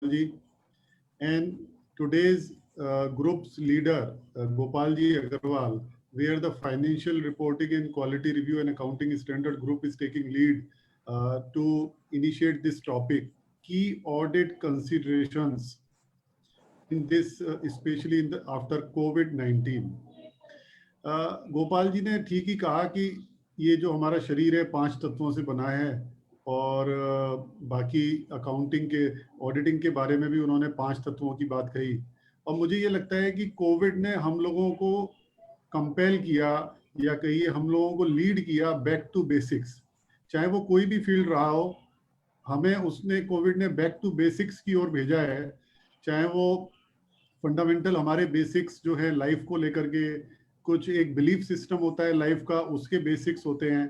ji, and today's group's leader, Gopalji Agarwal, where the financial reporting and quality review and accounting standard group is taking lead to initiate this topic, key audit considerations in this, especially in the after COVID-19. Gopal ji ने ठीक ही कहा कि ये जो हमारा शरीर है 5 तत्वों से बना है और बाकी अकाउंटिंग के ऑडिटिंग के बारे में भी उन्होंने 5 तत्वों की बात कही। और मुझे ये लगता है कि कोविड ने हम लोगों को कंपेल किया या कहिए हम लोगों को लीड किया बैक टू बेसिक्स। चाहे वो कोई भी फील्ड रहा हो, हमें उसने कोविड ने बैक टू बेसिक्स की ओर भेजा है। चाहे वो फंडामेंटल हमारे बेसिक्स जो है लाइफ को लेकर के, कुछ एक बिलीफ सिस्टम होता है लाइफ का, उसके बेसिक्स होते हैं।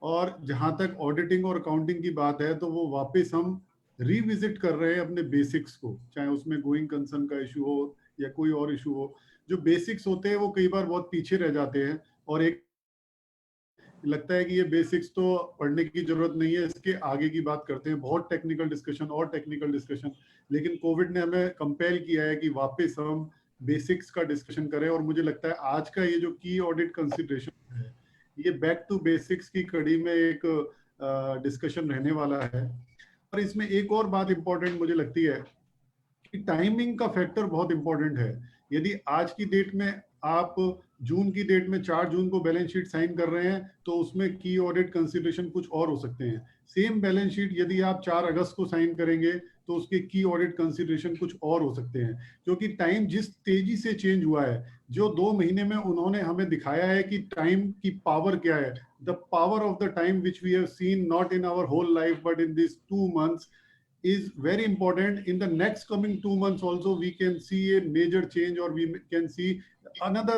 और जहां तक ऑडिटिंग और अकाउंटिंग की बात है तो वो वापस हम रिविजिट कर रहे हैं अपने बेसिक्स को, चाहे उसमें गोइंग कंसर्न का इशू हो या कोई और इशू हो। जो बेसिक्स होते हैं वो कई बार बहुत पीछे रह जाते हैं और एक लगता है कि ये बेसिक्स तो पढ़ने की जरूरत नहीं है, इसके आगे की बात करते हैं, बहुत टेक्निकल डिस्कशन और टेक्निकल डिस्कशन। लेकिन कोविड ने हमें कंपेल किया है कि वापस हम बेसिक्स का डिस्कशन करें। और मुझे लगता है आज का ये जो की ऑडिट कंसिडरेशन है, ये बैक टू बेसिक्स की कड़ी में एक डिस्कशन रहने वाला है। और इसमें एक और बात इंपॉर्टेंट मुझे लगती है कि टाइमिंग का फैक्टर बहुत इंपॉर्टेंट है। यदि आज की डेट में आप जून की डेट में 4 जून को बैलेंस शीट साइन कर रहे हैं तो उसमें की ऑडिट कंसिडरेशन कुछ और हो सकते हैं। सेम बैलेंस शीट यदि आप 4 अगस्त को साइन करेंगे तो उसके की ऑडिट कंसिडरेशन कुछ और हो सकते हैं, क्योंकि टाइम जिस तेजी से चेंज हुआ है, जो 2 महीने में उन्होंने हमें दिखाया है कि टाइम की पावर क्या है, the power of the time which we have seen not in our whole life but in this 2 months is very important. In the next coming 2 months also we can see a major change, or we can see another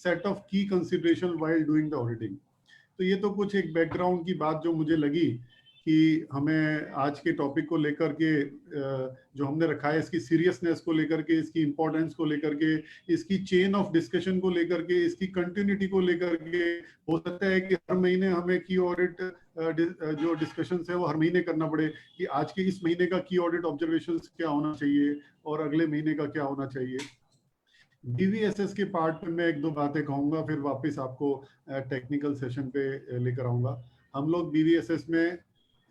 set of key consideration while doing the auditing. तो ये तो कुछ एक background की बात जो मुझे लगी कि हमें आज के टॉपिक को लेकर के जो हमने रखा है, इसकी सीरियसनेस को लेकर के, इसकी इंपॉर्टेंस को लेकर के, इसकी चेन ऑफ डिस्कशन को लेकर के, इसकी कंटिन्यूटी को लेकर के। हो सकता है कि हर महीने हमें की ऑडिट जो डिस्कशंस है वो हर महीने करना पड़े कि आज के इस महीने का की ऑडिट ऑब्जर्वेशंस क्या होना चाहिए और अगले महीने का क्या होना चाहिए। बीवीएसएस के पार्ट में मैं एक दो बातें कहूंगा, फिर वापस आपको टेक्निकल सेशन पे लेकर आऊंगा। हम लोग बीवीएसएस में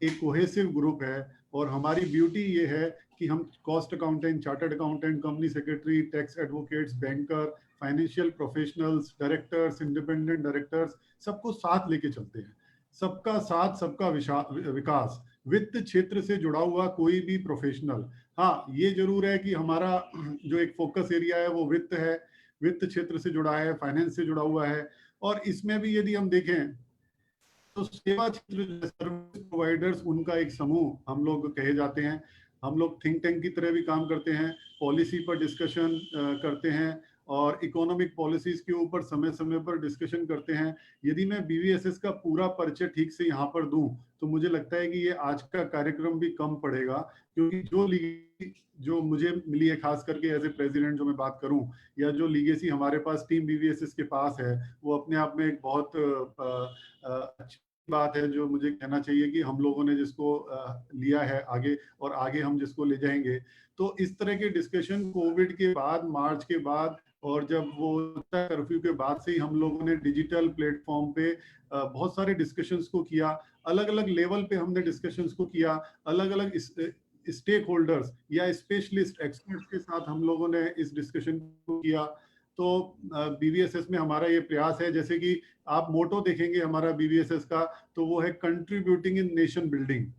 एक कोहेसिव ग्रुप है और हमारी ब्यूटी ये है कि हम cost accountant, chartered accountant, company secretary, tax advocates, banker, financial professionals, directors, independent directors, सबको साथ लेके चलते हैं। सबका साथ, सबका विकास। वित्त क्षेत्र से जुड़ा हुआ कोई भी प्रोफेशनल, हाँ ये जरूर है कि हमारा जो एक फोकस एरिया है वो वित्त है, वित्त क्षेत्र से जुड़ा है, फाइनेंस से जुड़ा हुआ है। और इसमें भी यदि हम देखें तो सेवा क्षेत्र, सर्विस प्रोवाइडर्स, उनका एक समूह हम लोग कहे जाते हैं। हम लोग थिंक टैंक की तरह भी काम करते हैं, पॉलिसी पर डिस्कशन करते हैं और इकोनॉमिक पॉलिसीज के ऊपर समय समय पर डिस्कशन करते हैं। यदि मैं बीवीएसएस का पूरा परिचय ठीक से यहाँ पर दूं तो मुझे लगता है कि ये आज का कार्यक्रम भी कम पड़ेगा, क्योंकि जो मुझे मिली है, खास करके एज ए प्रेसिडेंट जो मैं बात करूं, या जो लीगेसी हमारे पास टीम बीवीएसएस के पास है, वो अपने आप में एक बहुत अच्छी बात है जो मुझे कहना चाहिए कि हम लोगों ने जिसको लिया है आगे, और आगे हम जिसको ले जाएंगे। तो इस तरह के डिस्कशन कोविड के बाद, मार्च के बाद, और जब वो कर्फ्यू के बाद से ही हम लोगों ने डिजिटल प्लेटफॉर्म पे बहुत सारे डिस्कशंस को किया। अलग अलग लेवल पे हमने डिस्कशंस को किया, अलग अलग स्टेक होल्डर्स या स्पेशलिस्ट एक्सपर्ट्स के साथ हम लोगों ने इस डिस्कशन को किया। तो बीवीएसएस में हमारा ये प्रयास है, जैसे कि आप मोटो देखेंगे हमारा बीवीएसएस का, तो वो है कंट्रीब्यूटिंग इन नेशन बिल्डिंग।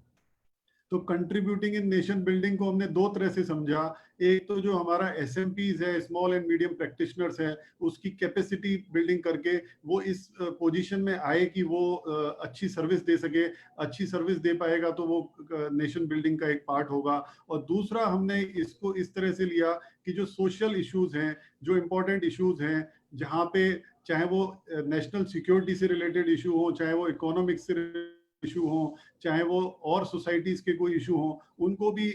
तो कंट्रीब्यूटिंग इन नेशन बिल्डिंग को हमने दो तरह से समझा। एक तो जो हमारा एसएमपीज है, स्मॉल एंड मीडियम प्रैक्टिशनर्स है, उसकी कैपेसिटी बिल्डिंग करके वो इस पोजीशन में आए कि वो अच्छी सर्विस दे सके। अच्छी सर्विस दे पाएगा तो वो नेशन बिल्डिंग का एक पार्ट होगा। और दूसरा हमने इसको इस तरह से लिया कि जो सोशल इश्यूज हैं, जो इम्पोर्टेंट इश्यूज हैं, जहाँ पे चाहे वो नेशनल सिक्योरिटी से रिलेटेड इशू हो, चाहे वो इकोनॉमिक्स से इशू हो, चाहे वो और सोसाइटीज के कोई इशू हो, उनको भी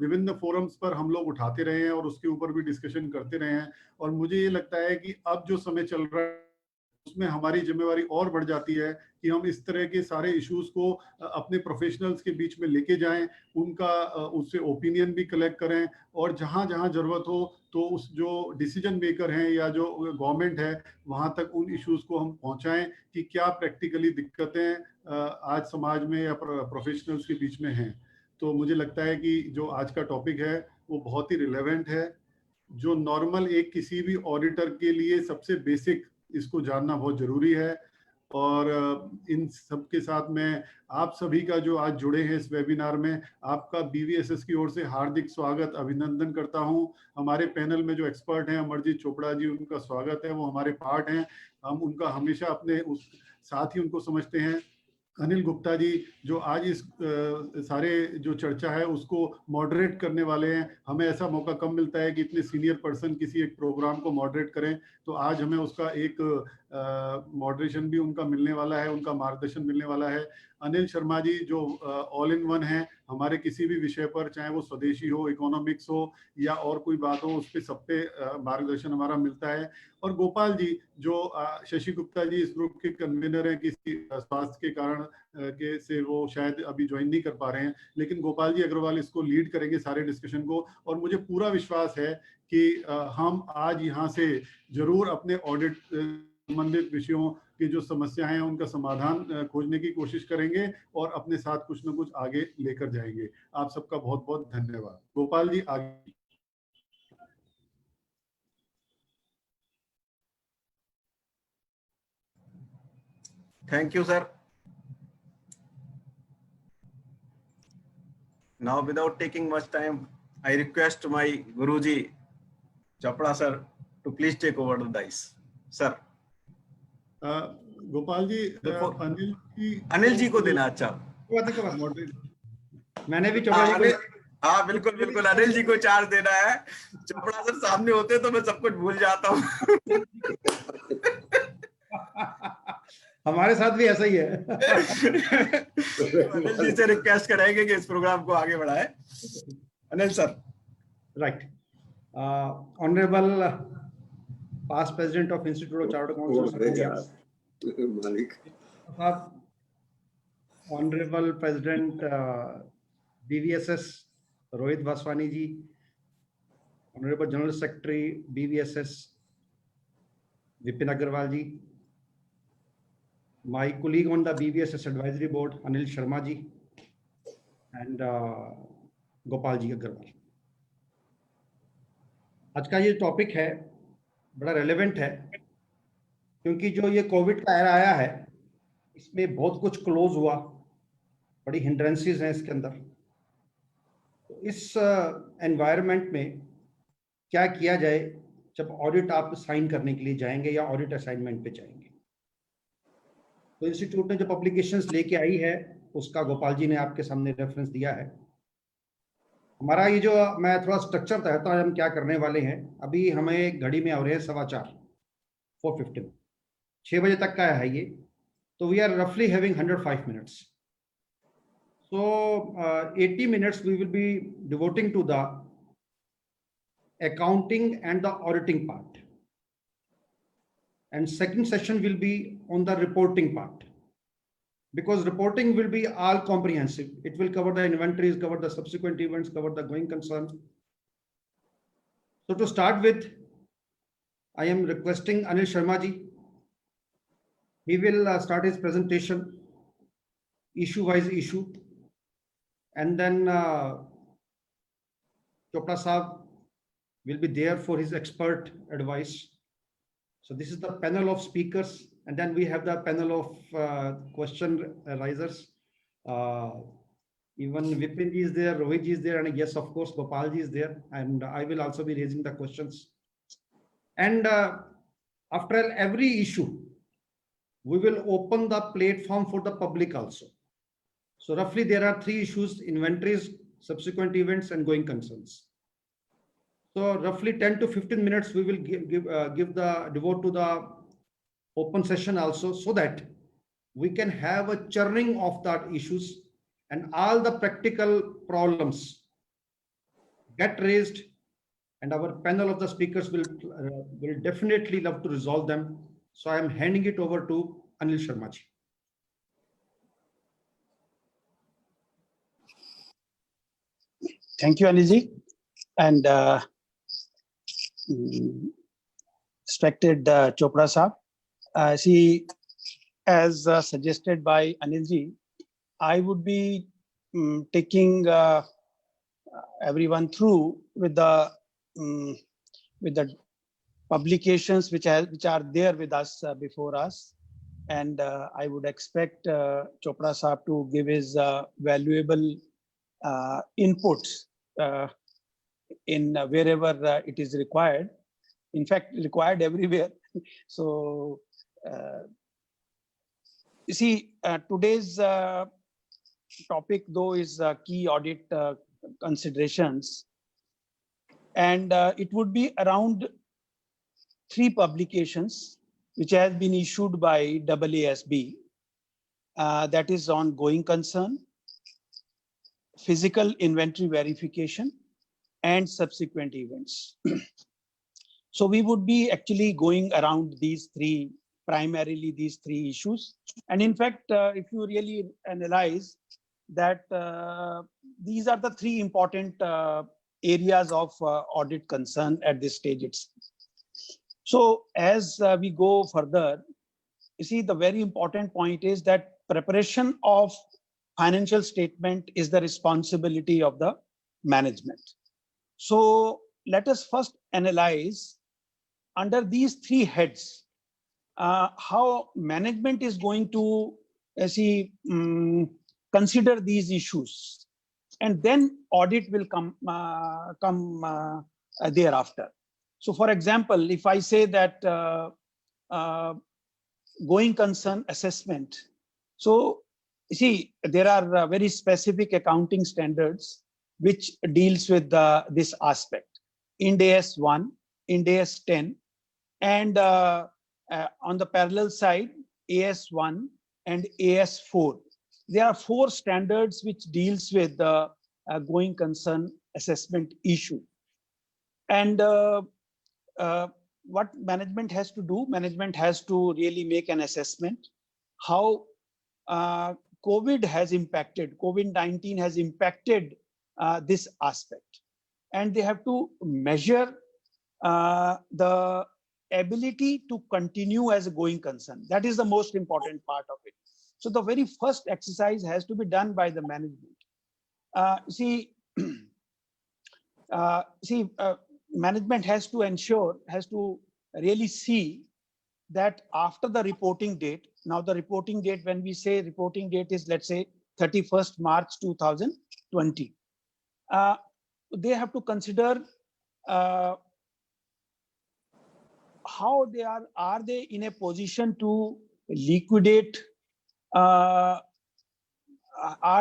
विभिन्न फोरम्स पर हम लोग उठाते रहे हैं और उसके ऊपर भी डिस्कशन करते रहे हैं। और मुझे ये लगता है कि अब जो समय चल रहा है उसमें हमारी जिम्मेवारी और बढ़ जाती है कि हम इस तरह के सारे इश्यूज को अपने प्रोफेशनल्स के बीच में लेके जाएं, उनका उससे ओपिनियन भी कलेक्ट करें, और जहां जहां जरूरत हो तो उस जो डिसीजन मेकर हैं या जो गवर्नमेंट है वहां तक उन इश्यूज को हम पहुंचाएं कि क्या प्रैक्टिकली दिक्कतें आज समाज में या प्रोफेशनल्स के बीच में हैं। तो मुझे लगता है कि जो आज का टॉपिक है वो बहुत ही रिलेवेंट है, जो नॉर्मल एक किसी भी ऑडिटर के लिए सबसे बेसिक इसको जानना बहुत जरूरी है। और इन सब के साथ मैं आप सभी का जो आज जुड़े हैं इस वेबिनार में, आपका BVSS की ओर से हार्दिक स्वागत अभिनंदन करता हूं। हमारे पैनल में जो एक्सपर्ट हैं अमरजीत चोपड़ा जी, उनका स्वागत है, वो हमारे पार्ट हैं, हम उनका हमेशा अपने उस साथ ही उनको समझते हैं। अनिल गुप्ता जी जो आज इस सारे जो चर्चा है उसको मॉडरेट करने वाले हैं, हमें ऐसा मौका कम मिलता है कि इतने सीनियर पर्सन किसी एक प्रोग्राम को मॉडरेट करें, तो आज हमें उसका एक मॉडरेशन भी उनका मिलने वाला है, उनका मार्गदर्शन मिलने वाला है। अनिल शर्मा जी जो ऑल इन वन है, हमारे किसी भी विषय पर, चाहे वो स्वदेशी हो, इकोनॉमिक्स हो या और कोई बात हो, उस पर सब पे मार्गदर्शन हमारा मिलता है। और गोपाल जी जो शशि गुप्ता जी इस ग्रुप के कन्वीनर हैं, किसी स्वास्थ्य के कारण के से वो शायद अभी ज्वाइन नहीं कर पा रहे हैं, लेकिन गोपाल जी अग्रवाल इसको लीड करेंगे सारे डिस्कशन को। और मुझे पूरा विश्वास है कि हम आज यहाँ से जरूर अपने ऑडिट संबंधित विषयों की जो समस्याएं हैं उनका समाधान खोजने की कोशिश करेंगे और अपने साथ कुछ न कुछ आगे लेकर जाएंगे। आप सबका बहुत बहुत धन्यवाद। गोपाल जी आगे। Thank you, sir. Now, without taking much time, I request my Guruji, Chopra sir, to please take over the dice. Sir. Gopal ji Anil ji को देना। अच्छा, मैंने भी चोपड़ा जी को, हाँ बिल्कुल बिल्कुल, अनिल जी को चार्ज देना है। चोपड़ा सर सामने होते तो मैं सब कुछ भूल जाता हूँ। हमारे साथ भी ऐसा ही है। अनिल जी से रिक्वेस्ट करेंगे कि इस प्रोग्राम को आगे बढ़ाए। Anil sir. Right. Honourable past president of institute of chartered accountants, honourable president BVSS Rohit Vaswani ji, honourable general secretary BVSS Vipin Agarwal ji, my colleague on the BVSS advisory board Anil Sharma ji, and Gopal ji Agarwal. आज का ये topic है बड़ा relevant है, क्योंकि जो ये Covid का एरा आया है इसमें बहुत कुछ क्लोज हुआ, बड़ी हिंड्रेंसेस हैं इसके अंदर। तो इस एनवायरनमेंट में क्या किया जाए जब ऑडिट आप साइन करने के लिए जाएंगे या ऑडिट असाइनमेंट पे जाएंगे। तो इंस्टीट्यूट ने जो पब्लिकेशंस लेके आई है उसका गोपाल जी ने आपके सामने रेफरेंस दिया है। हमारा ये जो, मैं थोड़ा स्ट्रक्चर बताता हूँ हम क्या करने वाले हैं। अभी हमें घड़ी में हो रहे हैं 4:15 6 बजे तक का है ये, तो वी आर रफली having 105 minutes. So 80 minutes we will be devoting to the accounting and the auditing part, and second session will be on the reporting part, because reporting will be all comprehensive. It will cover the inventories, cover the subsequent events, cover the going concern. So to start with, I am requesting Anil Sharma ji. He will start his presentation issue wise issue, and then Chopra Saab will be there for his expert advice. So this is the panel of speakers, and then we have the panel of question raisers. Even Vipin ji is there, Rohit ji is there, and yes, of course, Gopal ji is there, and I will also be raising the questions. And after every issue, we will open the platform for the public also. So roughly there are 3 issues: inventories, subsequent events, and going concerns. So roughly 10 to 15 minutes we will devote to the open session also, so that we can have a churning of that issues and all the practical problems get raised, and our panel of the speakers will definitely love to resolve them, So I am handing it over to Anil Sharma ji. Thank you, Anilji, and respected Chopra Saab. See, as suggested by Anilji, I would be taking everyone through with the publications which are there with us before us, and I would expect Chopra Saab to give his valuable inputs in wherever it is required. In fact, required everywhere. So, you see, today's topic, though, is key audit considerations, and it would be around 3 publications which has been issued by AASB. That is on going concern, physical inventory verification, and subsequent events. So we would be actually going around primarily these three issues. And in fact, if you really analyze that, these are the 3 important areas of audit concern at this stage itself. So as we go further, you see, the very important point is that preparation of financial statement is the responsibility of the management. So let us first analyze under these 3 heads how management is going to consider these issues, and then audit will come thereafter. So for example, if I say that going concern assessment, so you see, there are very specific accounting standards which deals with this aspect. Ind AS 1, Ind AS 10, and on the parallel side, AS 1 and AS 4. There are 4 standards which deals with the going concern assessment issue. And what management has to do? Management has to really make an assessment how COVID-19 has impacted this aspect. And they have to measure the ability to continue as a going concern. That is the most important part of it. So the very first exercise has to be done by the management. Management has to really see that after the reporting date, now the reporting date, when we say reporting date is, let's say, 31st March 2020, they have to consider how are they in a position to liquidate, are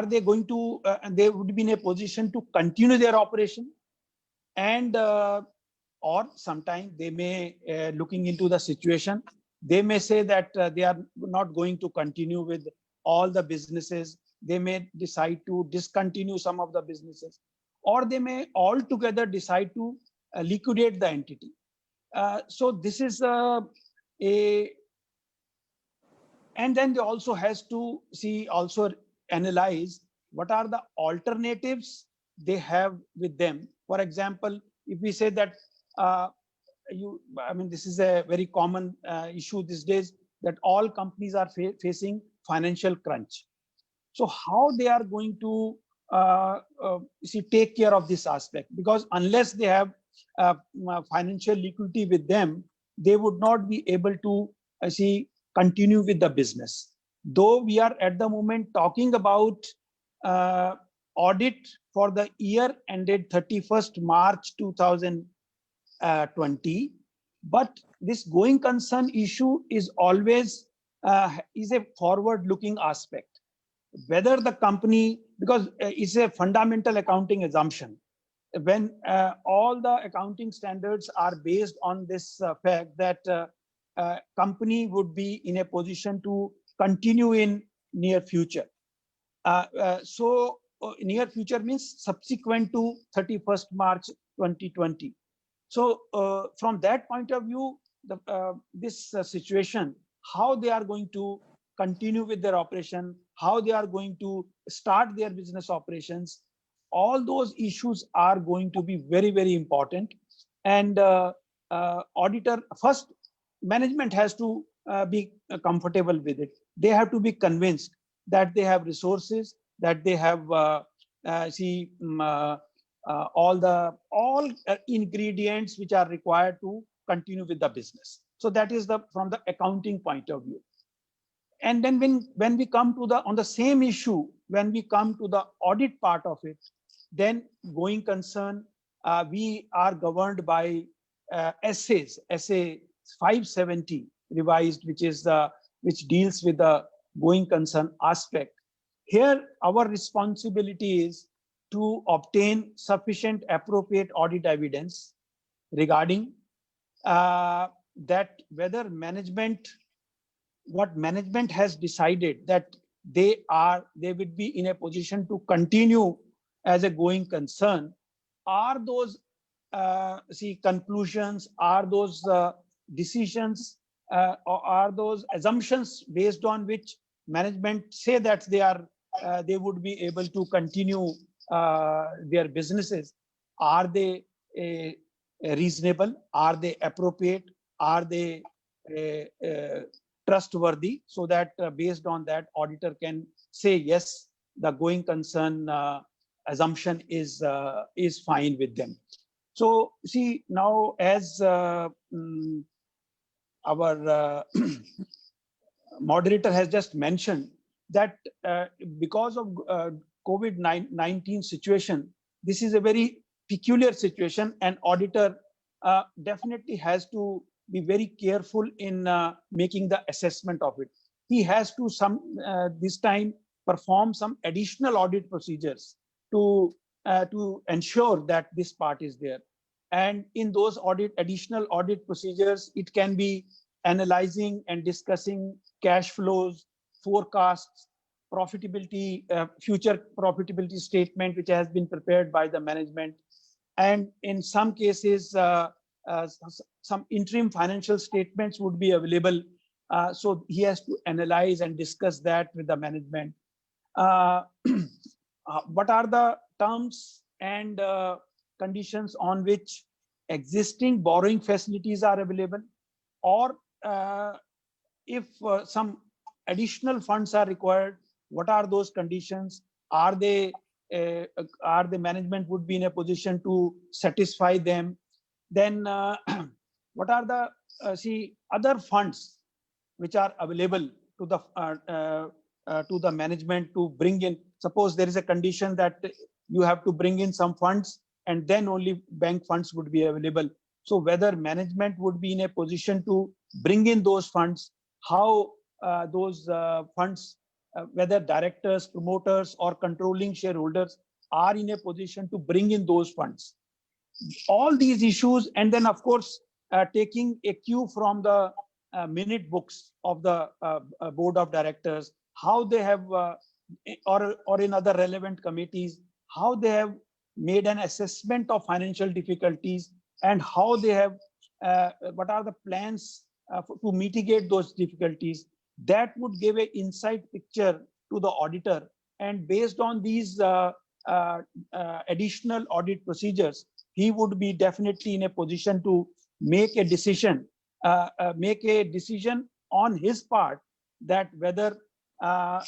they going to, they would be in a position to continue their operation, and or sometime they may, looking into the situation, they may say that they are not going to continue with all the businesses. They may decide to discontinue some of the businesses, or they may altogether decide to liquidate the entity. So this is and then they also has to analyze what are the alternatives they have with them. For example, if we say that this is a very common issue these days, that all companies are facing financial crunch. So how they are going to take care of this aspect? Because unless they have financial liquidity with them, they would not be able to continue with the business. Though we are at the moment talking about audit for the year ended 31st March 2020, but this going concern issue is always is a forward-looking aspect. Whether the company, because it's a fundamental accounting assumption, when all the accounting standards are based on this fact that company would be in a position to continue in near future. Near future means subsequent to 31st March 2020. So from that point of view, this situation, how they are going to continue with their operation, how they are going to start their business operations. All those issues are going to be very, very important. And auditor, first, management has to be comfortable with it. They have to be convinced that they have resources, that they have all ingredients which are required to continue with the business. So that is from the accounting point of view. And then when we come to on the same issue, when we come to the audit part of it, then going concern, we are governed by essays, SA 570 revised, which deals with the going concern aspect. Here, our responsibility is to obtain sufficient appropriate audit evidence regarding that whether what management has decided that they would be in a position to continue as a going concern. Are those conclusions, are those decisions, or are those assumptions based on which management say that they would be able to continue their businesses? Are they reasonable? Are they appropriate? Are they trustworthy? So that based on that, auditor can say yes, the going concern assumption is fine with them. So see, now as our moderator has just mentioned that because of COVID-19 situation, this is a very peculiar situation, and auditor definitely has to be very careful in making the assessment of it. He has to this time perform some additional audit procedures to ensure that this part is there. And in those additional audit procedures, it can be analyzing and discussing cash flows, forecasts, profitability, future profitability statement, which has been prepared by the management. And in some cases, some interim financial statements would be available. So he has to analyze and discuss that with the management. What are the terms and conditions on which existing borrowing facilities are available, or if some additional funds are required, what are those conditions? Are the management would be in a position to satisfy them? Then what are the other funds which are available to the management to bring in? Suppose there is a condition that you have to bring in some funds, and then only bank funds would be available. So whether management would be in a position to bring in those funds, how those funds, whether directors, promoters, or controlling shareholders are in a position to bring in those funds. All these issues, and then of course taking a cue from the minute books of the board of directors, how they have or in other relevant committees, how they have made an assessment of financial difficulties, and how they have what are the plans to mitigate those difficulties. That would give an insight picture to the auditor, and based on these additional audit procedures, he would be definitely in a position to make a decision on his part, that whether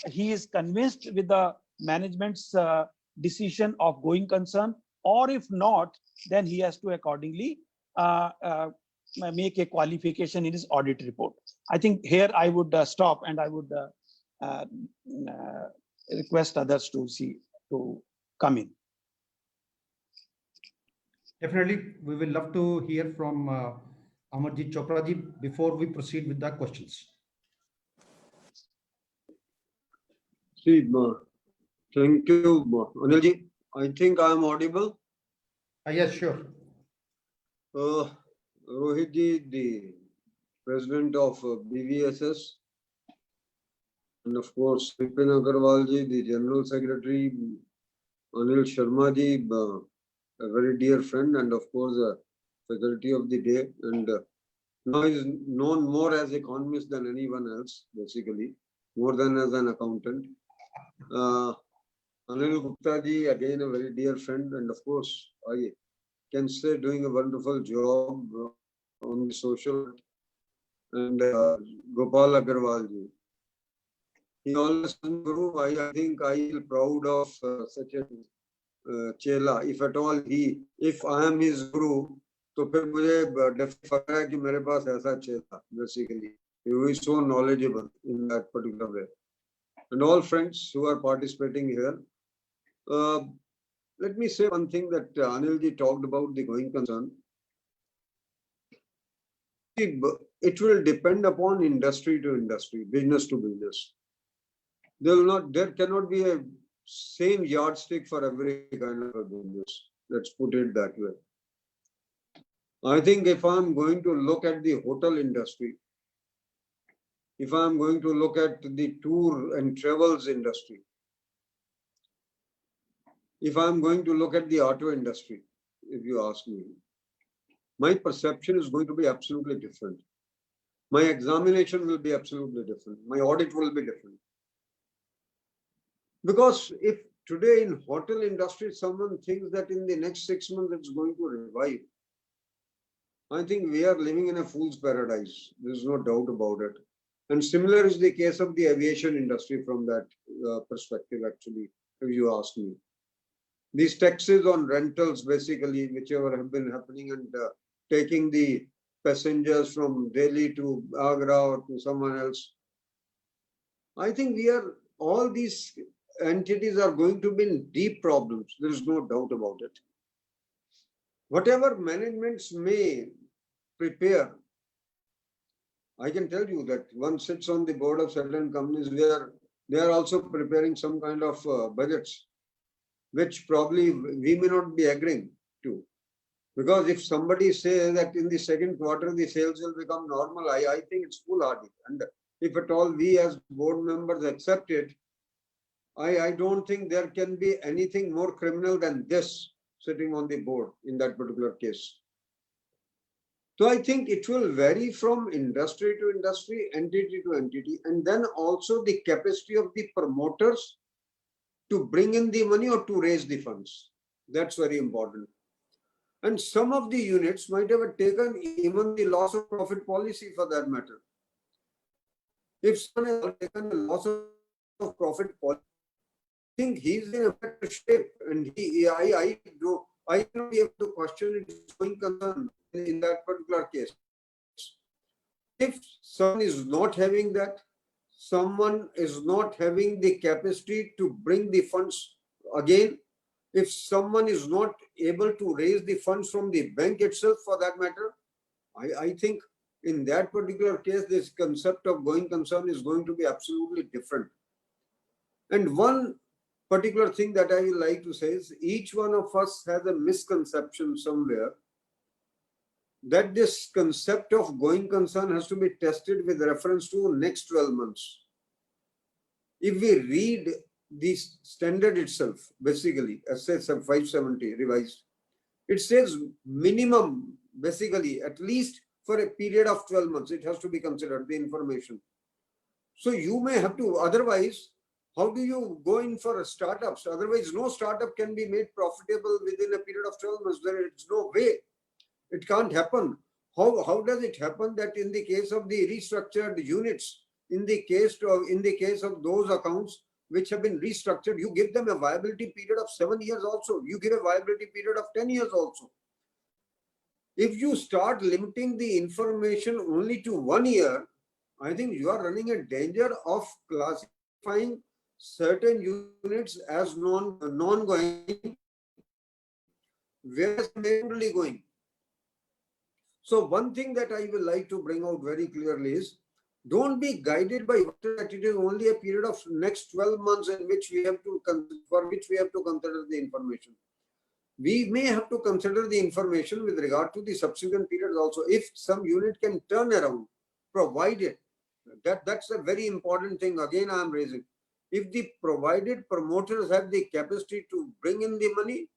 he is convinced with the management's decision of going concern, or if not, then he has to accordingly make a qualification in his audit report. I think here I would stop, and I would request others to come in. Definitely, we will love to hear from Amarjit Chopra ji before we proceed with the questions. Thank you, Anil ji. I think I am audible. Yes, sure. Rohit ji, the president of BVSS, and of course Vipin Agarwal ji, the general secretary, Anil Sharma ji, a very dear friend, and of course faculty of the day, and Now he is known more as economist than anyone else, basically, more than as an accountant. Anil Gupta ji, again a very dear friend, and of course, I can say doing a wonderful job on the social. And Gopal Agarwal ji. He always says, Guru, I think I feel proud of such a chela. If at all if I am his Guru, तो फिर मुझे definitely है कि मेरे पास ऐसा चेला, basically. He is so knowledgeable in that particular way. And all friends who are participating here, let me say one thing that Anil ji talked about the going concern. It will depend upon industry to industry, business to business. There cannot be a same yardstick for every kind of a business. Let's put it that way. I think if I'm going to look at the hotel industry, if I'm going to look at the tour and travels industry, if I'm going to look at the auto industry, if you ask me, my perception is going to be absolutely different. My examination will be absolutely different. My audit will be different. Because if today in hotel industry, someone thinks that in the next 6 months it's going to revive, I think we are living in a fool's paradise. There's no doubt about it. And similar is the case of the aviation industry from that perspective, actually, if you ask me. These taxes on rentals, basically, whichever have been happening and taking the passengers from Delhi to Agra or to someone else. I think all these entities are going to be in deep problems. There is no doubt about it. Whatever managements may prepare, I can tell you that one sits on the board of certain companies where they are also preparing some kind of budgets, which probably we may not be agreeing to. Because if somebody says that in the second quarter the sales will become normal, I think it's foolhardy. And if at all we as board members accept it, I don't think there can be anything more criminal than this sitting on the board in that particular case. So I think it will vary from industry to industry, entity to entity, and then also the capacity of the promoters to bring in the money or to raise the funds. That's very important. And some of the units might have taken even the loss of profit policy for that matter. If someone has taken a loss of profit policy, I think he's in a better shape, and I cannot be able to question its going concern in that particular case. If someone is not having that, someone is not having the capacity to bring the funds again, if someone is not able to raise the funds from the bank itself for that matter, I think in that particular case, this concept of going concern is going to be absolutely different. And one particular thing that I would like to say is each one of us has a misconception somewhere that this concept of going concern has to be tested with reference to next 12 months. If we read the standard itself, basically, SS 570 revised, it says minimum, basically, at least for a period of 12 months, it has to be considered, the information. So you may have to, otherwise, how do you go in for startups? Otherwise, no startup can be made profitable within a period of 12 months. There is no way. It can't happen. How does it happen that in the case of the restructured units, in the case of those accounts which have been restructured, you give them a viability period of 7 years also. You give a viability period of 10 years also. If you start limiting the information only to 1 year, I think you are running a danger of classifying certain units as non-going, whereas they are only going. So one thing that I will like to bring out very clearly is, don't be guided by that it is only a period of next 12 months in which we have to consider the information. We may have to consider the information with regard to the subsequent periods also. If some unit can turn around, provided, that's a very important thing. Again, I am raising. If the provided promoters have the capacity to bring in the money,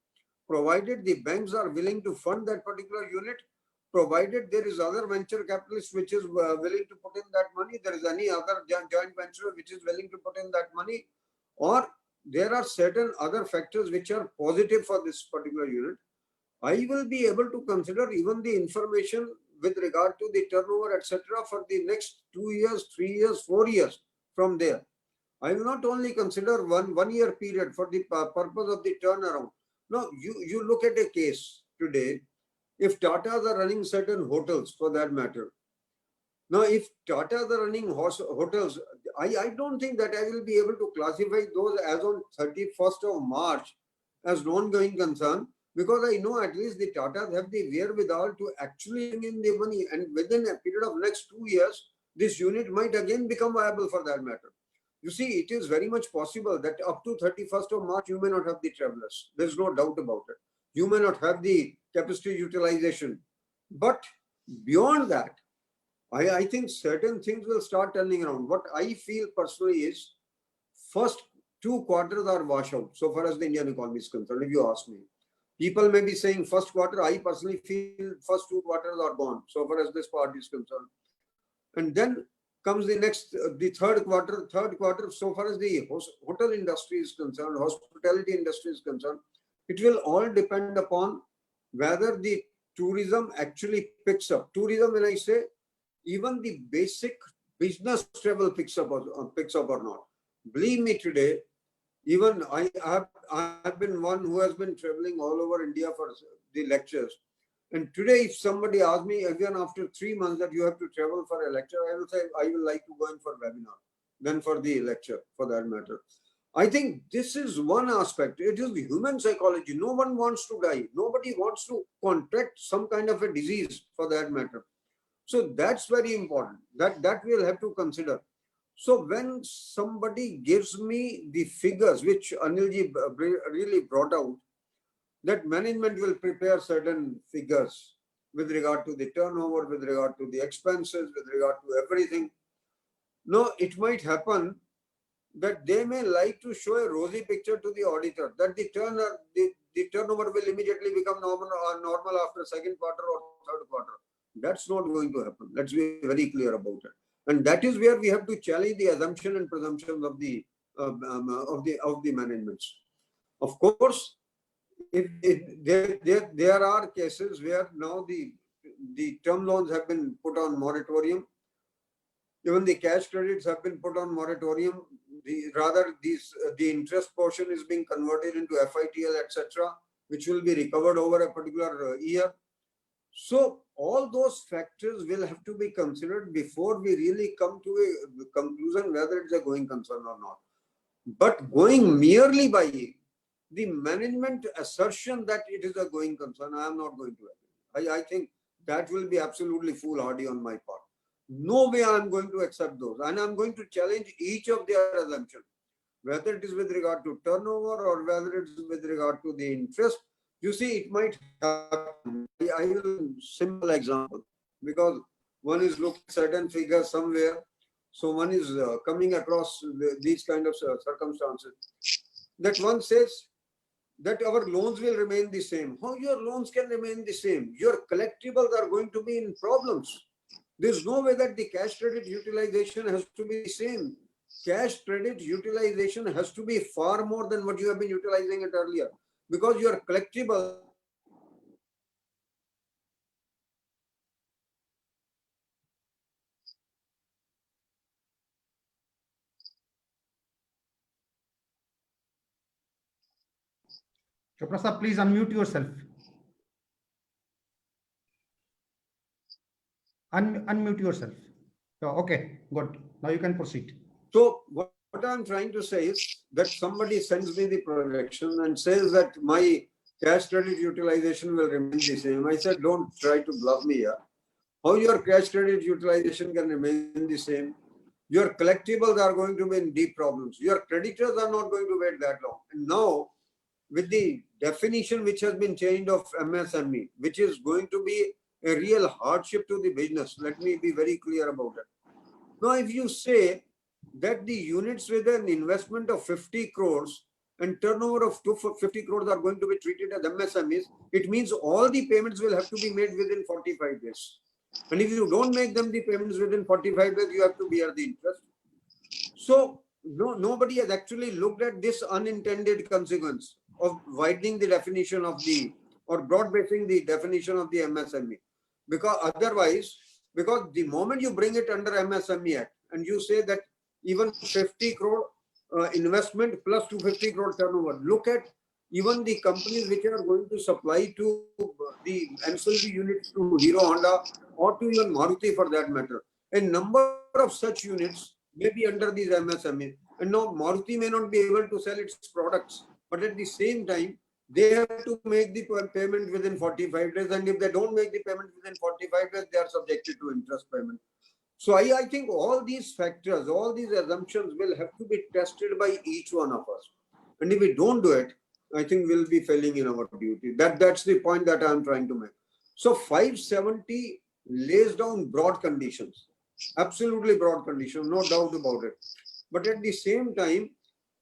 provided the banks are willing to fund that particular unit, provided there is other venture capitalist which is willing to put in that money, there is any other joint venture which is willing to put in that money, or there are certain other factors which are positive for this particular unit, I will be able to consider even the information with regard to the turnover, etc., for the next 2 years, 3 years, 4 years from there. I will not only consider one year period for the purpose of the turnaround. No, you look at a case today. If Tatas are running certain hotels, for that matter. Now, if Tatas are running hotels, I don't think that I will be able to classify those as on 31st of March as non-going concern, because I know at least the Tatas have the wherewithal to actually bring in the money, and within a period of next 2 years, this unit might again become viable for that matter. You see, it is very much possible that up to 31st of March, you may not have the travelers. There's no doubt about it. You may not have the capacity utilization. But beyond that, I think certain things will start turning around. What I feel personally is, first 2 quarters are washout so far as the Indian economy is concerned, if you ask me. People may be saying first quarter, I personally feel first 2 quarters are gone so far as this part is concerned. And then comes the next, the third quarter, so far as the hotel industry is concerned, hospitality industry is concerned, it will all depend upon whether the tourism actually picks up. Tourism, when I say, even the basic business travel picks up or not. Believe me, today, even I have been one who has been traveling all over India for the lectures. And today, if somebody asks me again after 3 months that you have to travel for a lecture, I will say I will like to go in for webinar than for the lecture, for that matter. I think this is one aspect. It is human psychology. No one wants to die. Nobody wants to contract some kind of a disease, for that matter. So that's very important. That we'll have to consider. So when somebody gives me the figures, which Anilji really brought out, that management will prepare certain figures with regard to the turnover, with regard to the expenses, with regard to everything. No, it might happen that they may like to show a rosy picture to the auditor, that the turnover will immediately become normal after second quarter or third quarter. That's not going to happen. Let's be very clear about it. And that is where we have to challenge the assumption and presumptions of the managements. Of course, there are cases where now the term loans have been put on moratorium. Even the cash credits have been put on moratorium. The interest portion is being converted into FITL, etc., which will be recovered over a particular year. So all those factors will have to be considered before we really come to a conclusion whether it's a going concern or not. But going merely by the management assertion that it is a going concern, I am not going to agree. I think that will be absolutely foolhardy on my part. No way I am going to accept those. And I am going to challenge each of their assumptions, whether it is with regard to turnover or whether it is with regard to the interest. You see, it might happen. I will simple example, because one is looking at certain figures somewhere. So one is coming across these kind of circumstances. That one says that our loans will remain the same. How your loans can remain the same? Your collectibles are going to be in problems. There's no way that the cash credit utilization has to be the same. Cash credit utilization has to be far more than what you have been utilizing it earlier, because your collectible Chopra sir, please unmute yourself. Unmute yourself. Oh, okay, good. Now you can proceed. So what I'm trying to say is that somebody sends me the projection and says that my cash credit utilization will remain the same. I said, don't try to bluff me here. How your cash credit utilization can remain the same? Your collectibles are going to be in deep problems. Your creditors are not going to wait that long. And now, with the definition which has been changed of MSME, which is going to be a real hardship to the business, let me be very clear about it. Now, if you say that the units with an investment of 50 crores and turnover of 250 crores are going to be treated as MSMEs, it means all the payments will have to be made within 45 days. And if you don't make them the payments within 45 days, you have to bear the interest. So nobody has actually looked at this unintended consequence of widening the definition of the, or broad basing the definition of the MSME. Because otherwise, because the moment you bring it under MSME Act and you say that even 50 crore investment plus 250 crore turnover, look at even the companies which are going to supply to the ancillary units to Hero Honda or to even Maruti for that matter. A number of such units may be under these MSMEs. And now Maruti may not be able to sell its products, but at the same time, they have to make the payment within 45 days. And if they don't make the payment within 45 days, they are subjected to interest payment. So I think all these factors, all these assumptions will have to be tested by each one of us. And if we don't do it, I think we'll be failing in our duty. That's the point that I'm trying to make. So 570 lays down broad conditions, absolutely broad conditions, no doubt about it. But at the same time,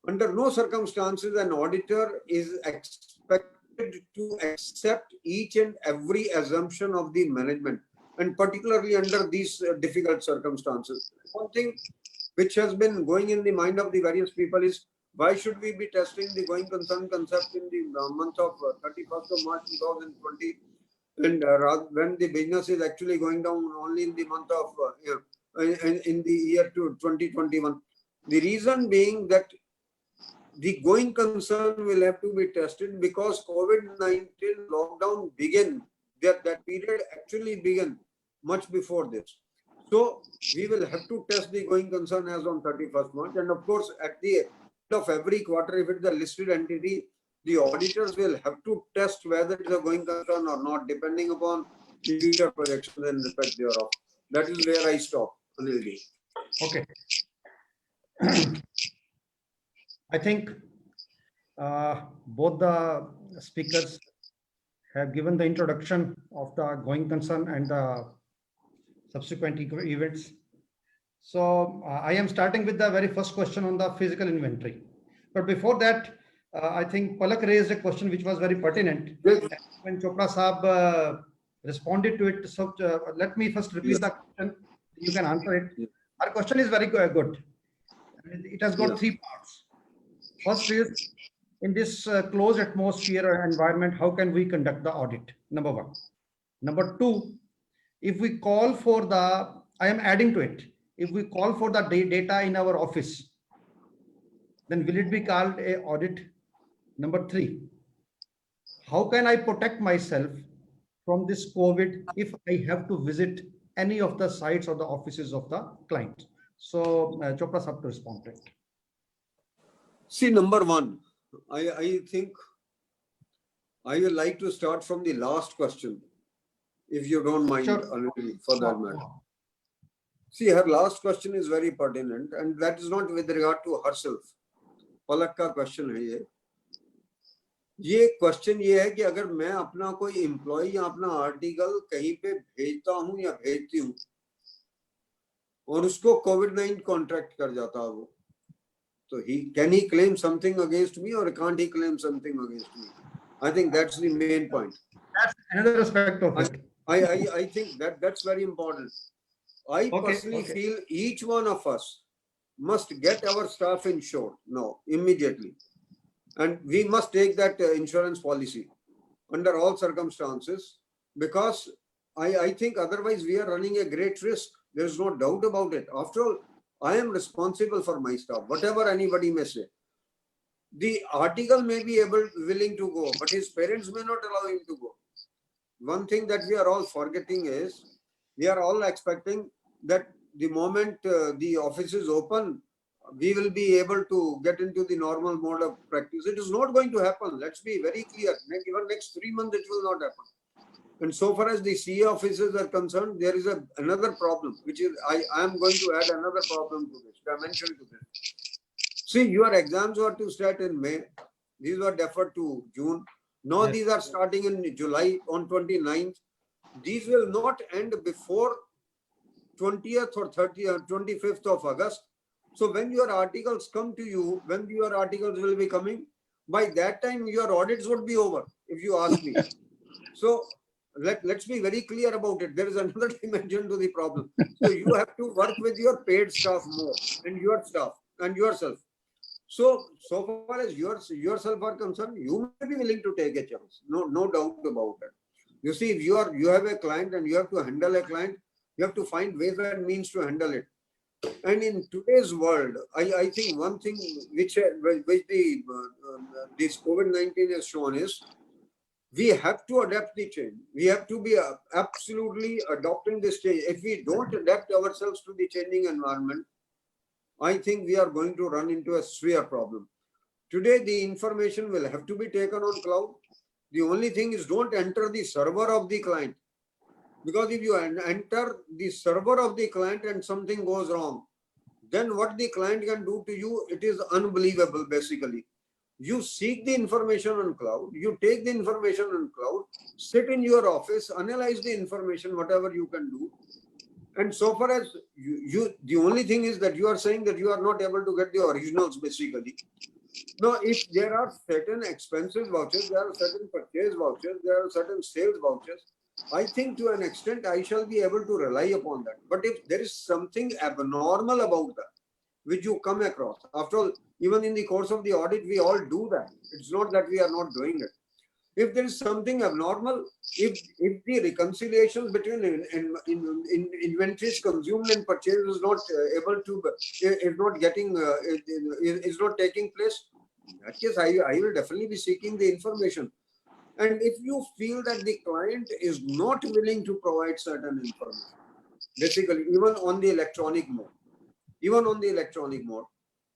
under no circumstances an auditor is expected to accept each and every assumption of the management, and particularly under these difficult circumstances. One thing which has been going in the mind of the various people is, why should we be testing the going concern concept in the month of 31st of March 2020, and when the business is actually going down only in the month of in the year to 2021? The reason being that the going concern will have to be tested because COVID-19 lockdown began, that period actually began much before this. So we will have to test the going concern as on 31st March. And of course, at the end of every quarter, if it's a listed entity, the auditors will have to test whether it is a going concern or not, depending upon the future projections and respect thereof. That is where I stop, Anilji. Okay. I think both the speakers have given the introduction of the going concern and the subsequent events. So I am starting with the very first question on the physical inventory. But before that, I think Palak raised a question which was very pertinent. When Chopra Saab responded to it, so let me first repeat the question. You can answer it. Our question is very good. It has got three parts. First is, in this closed atmosphere or environment, how can we conduct the audit? Number one. Number two, if we call for the, I am adding to it, if we call for the data in our office, then will it be called a audit? Number three, how can I protect myself from this COVID if I have to visit any of the sites or the offices of the client? So Chopra Saab to respond to it. See, number one, I think I would like to start from the last question, if you don't mind, Sure. For that matter. See, her last question is very pertinent, and that is not with regard to herself. Palak का question है ये question ये है कि अगर मैं अपना कोई एम्प्लॉय या अपना आर्टिकल कहीं पे भेजता हूं या भेजती हूं और उसको कोविड-19 कॉन्ट्रैक्ट कर जाता है वो, so can he claim something against me or can't he claim something against me? I think that's the main point. That's another aspect of it. I think that's very important. I personally feel each one of us must get our staff insured now, immediately. And we must take that insurance policy under all circumstances, because I think otherwise we are running a great risk. There is no doubt about it. After all, I am responsible for my staff, whatever anybody may say. The article may be willing to go, but his parents may not allow him to go. One thing that we are all forgetting is, we are all expecting that the moment the office is open, we will be able to get into the normal mode of practice. It is not going to happen. Let's be very clear. Even next 3 months, it will not happen. And so far as the CA offices are concerned, there is another problem, which is, I am going to add another problem to this, dimension to this. See, your exams were to start in May. These were deferred to June. Now these are starting in July on 29th. These will not end before 20th or 30th, 25th of August. So when your articles come to you, when your articles will be coming, By that time, your audits would be over, if you ask me. So let's be very clear about it. There is another dimension to the problem. So you have to work with your paid staff more and your staff and yourself. So far as yourself are concerned, you may be willing to take a chance. No doubt about it. You see, if you have a client and you have to handle a client, you have to find ways and means to handle it. And in today's world, I think one thing which this COVID-19 has shown is we have to adapt the change. We have to be absolutely adopting this change. If we don't adapt ourselves to the changing environment, I think we are going to run into a severe problem. Today, the information will have to be taken on cloud. The only thing is don't enter the server of the client. Because if you enter the server of the client and something goes wrong, then what the client can do to you, it is unbelievable basically. You seek the information on cloud, you take the information on cloud, sit in your office, analyze the information, whatever you can do. And so far as the only thing is that you are saying that you are not able to get the originals basically. Now, if there are certain expenses vouchers, there are certain purchase vouchers, there are certain sales vouchers, I think to an extent I shall be able to rely upon that. But if there is something abnormal about that, which you come across, after all, even in the course of the audit, we all do that. It's not that we are not doing it. If there is something abnormal, if the reconciliations between inventories consumed and purchased is not able to, is not getting, is not taking place, in that case, I will definitely be seeking the information. And if you feel that the client is not willing to provide certain information, basically, even on the electronic mode,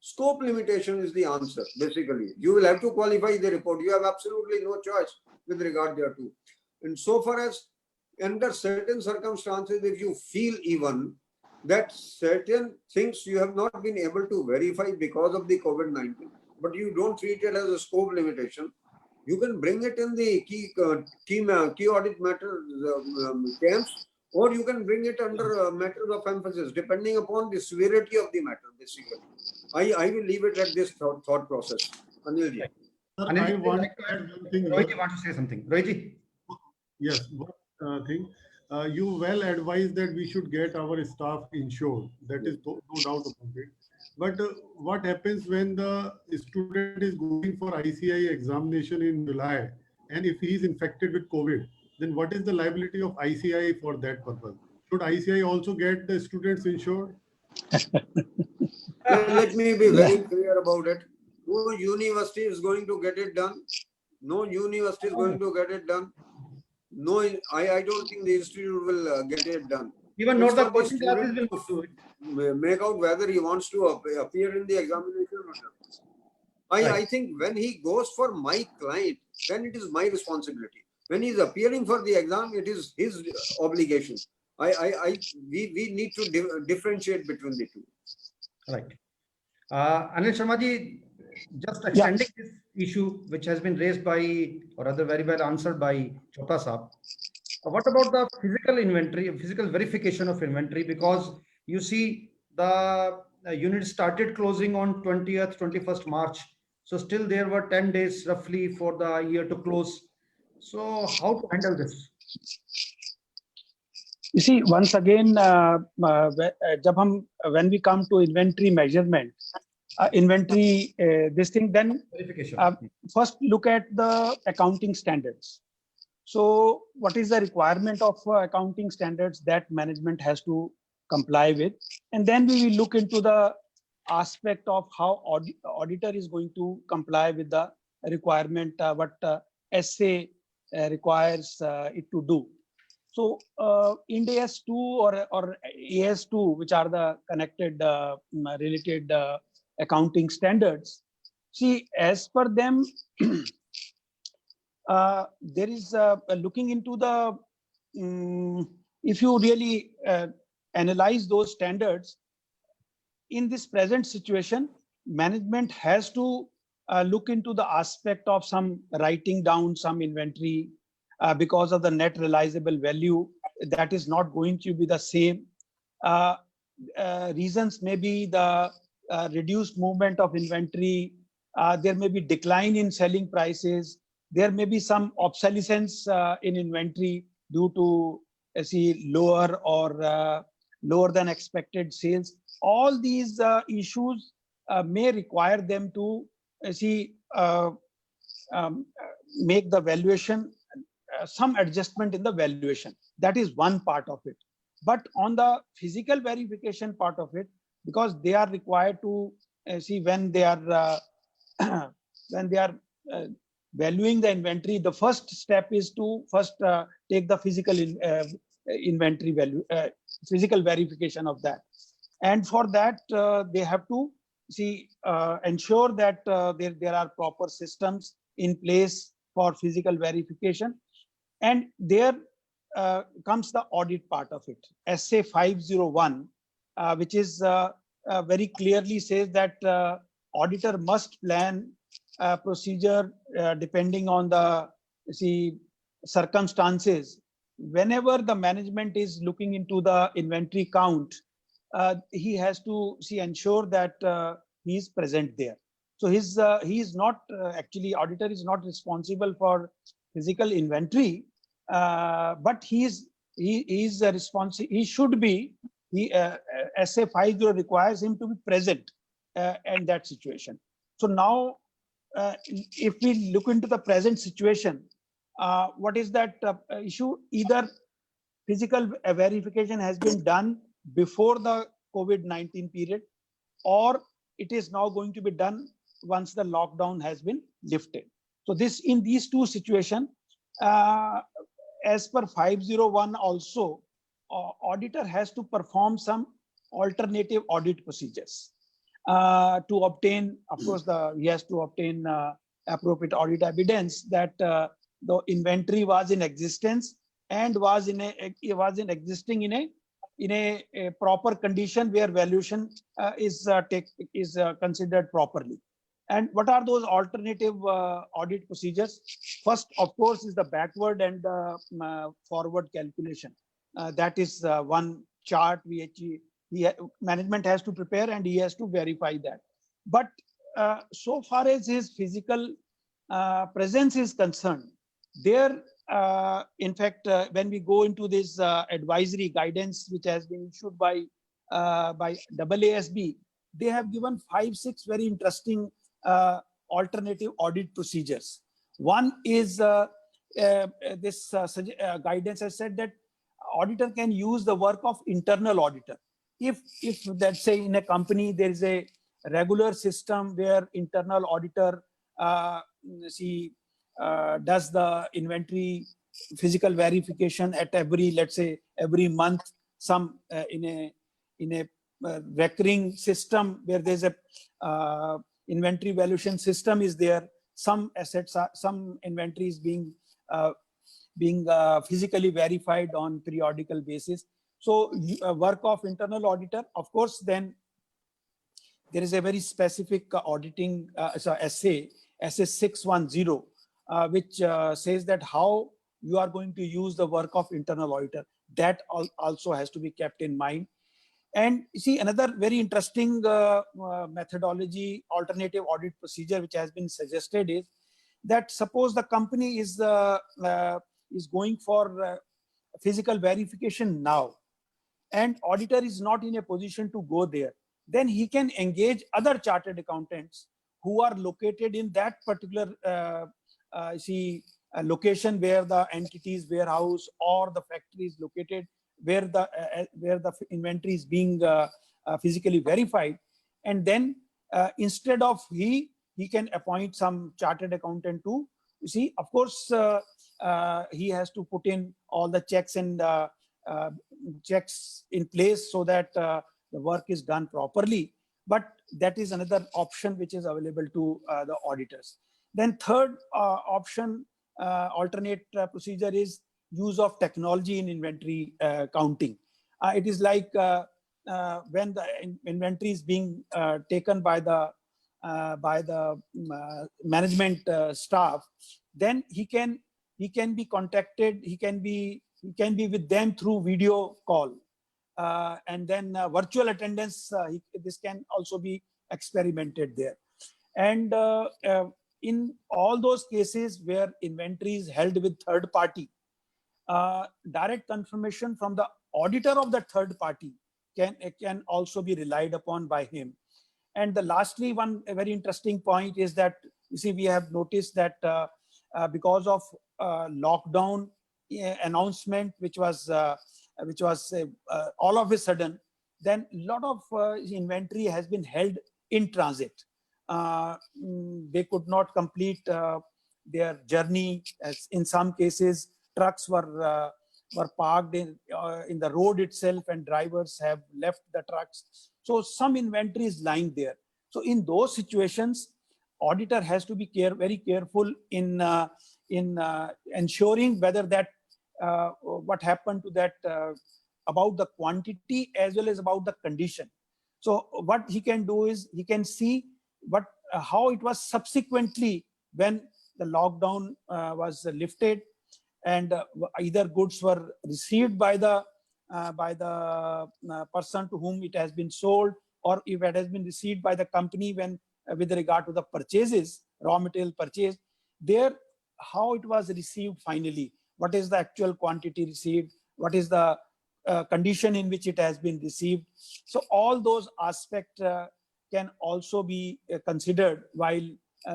scope limitation is the answer, basically. You will have to qualify the report. You have absolutely no choice with regard thereto. And so far as under certain circumstances, if you feel even that certain things you have not been able to verify because of the COVID-19, but you don't treat it as a scope limitation, you can bring it in the key audit matters camps, or you can bring it under matters of emphasis, depending upon the severity of the matter, basically. I will leave it at this thought process. Anilji. Anil, I want to add one thing. Rohit want to say something. Rohit. Yes, one thing. You well advised that we should get our staff insured. That is no doubt about it. But what happens when the student is going for ICI examination in July, and if he is infected with COVID, then what is the liability of ICI for that purpose? Should ICI also get the students insured? Let me be very clear about it. No university is going to get it done. No university is going to get it done. No, I don't think the institute will get it done. Even not the coaching classes will do it. Make out whether he wants to appear in the examination or not. I think when he goes for my client, then it is my responsibility. When he is appearing for the exam, it is his obligation. We need to differentiate between the two. Right. Anil Sharma ji, just extending this issue, which has been raised by, or rather very well answered by Chopra Saab. What about the physical inventory, physical verification of inventory? Because you see the unit started closing on 20th, 21st March. So still there were 10 days roughly for the year to close. So how to handle this? You see, once again, when we come to inventory measurement, inventory, this thing, then Verification. First look at the accounting standards. So what is the requirement of accounting standards that management has to comply with? And then we will look into the aspect of how auditor is going to comply with the requirement, what SA requires it to do. So Ind AS 2 or AS 2, which are the connected related accounting standards, see, as per them, there is looking into the, if you really analyze those standards, in this present situation, management has to look into the aspect of some writing down some inventory because of the net realizable value that is not going to be the same. Reasons may be the reduced movement of inventory there may be decline in selling prices, there may be some obsolescence in inventory due to lower or lower than expected sales. All these issues may require them to make the valuation, some adjustment in the valuation. That is one part of it. But on the physical verification part of it, because they are required to see when they are when they are valuing the inventory, the first step is to first take the physical inventory value, physical verification of that. And for that, they have to ensure that there are proper systems in place for physical verification. And there comes the audit part of it. SA 501, which is very clearly says that auditor must plan a procedure depending on the circumstances. Whenever the management is looking into the inventory count, he has to ensure that he is present there. So he is not actually, auditor is not responsible for physical inventory, but he is responsible. He should be. SA 50 requires him to be present in that situation. So now, if we look into the present situation, what is that issue? Either physical verification has been done before the COVID-19 period, or it is now going to be done once the lockdown has been lifted. So in these two situations, as per 501 also, auditor has to perform some alternative audit procedures to obtain, of course, he has to obtain appropriate audit evidence that the inventory was in existence and was existing in a proper condition where valuation is considered properly. And what are those alternative audit procedures? First, of course, is the backward and forward calculation. That is one chart management has to prepare, and he has to verify that. But so far as his physical presence is concerned, there, in fact, when we go into this advisory guidance, which has been issued by AASB, they have given 5-6 very interesting alternative audit procedures. One is this guidance has said that auditor can use the work of internal auditor. If let's say in a company there is a regular system where internal auditor does the inventory physical verification at let's say every month, some in a recurring system where there's a inventory valuation system is there, some assets are, some inventory is being physically verified on periodical basis. So work of internal auditor, of course, then there is a very specific auditing essay 610, which says that how you are going to use the work of internal auditor. That also has to be kept in mind. And another very interesting methodology, alternative audit procedure, which has been suggested is that suppose the company is going for physical verification now, and auditor is not in a position to go there, then he can engage other chartered accountants who are located in that particular location where the entity's warehouse or the factory is located, where the inventory is being physically verified. And then instead of he can appoint some chartered accountant to of course he has to put in all the checks and checks in place so that the work is done properly. But that is another option which is available to the auditors. Then third option, alternate procedure is use of technology in inventory counting. It is like when the inventory is being taken by the management staff, then he can be contacted. He can be with them through video call, and then virtual attendance. This can also be experimented there. And in all those cases where inventory is held with third party, direct confirmation from the auditor of the third party can also be relied upon by him. And the lastly, one very interesting point is that, you see, we have noticed that because of lockdown announcement, which was all of a sudden, then a lot of inventory has been held in transit. They could not complete their journey. As in some cases, trucks were parked in the road itself, and drivers have left the trucks. So some inventory is lying there. So in those situations, auditor has to be very careful in ensuring whether that what happened to that about the quantity as well as about the condition. So what he can do is he can see how it was subsequently when the lockdown was lifted, and either goods were received by the person to whom it has been sold, or if it has been received by the company when with regard to the purchases, raw material purchase, there how it was received finally, what is the actual quantity received, what is the condition in which it has been received. So all those aspects can also be considered while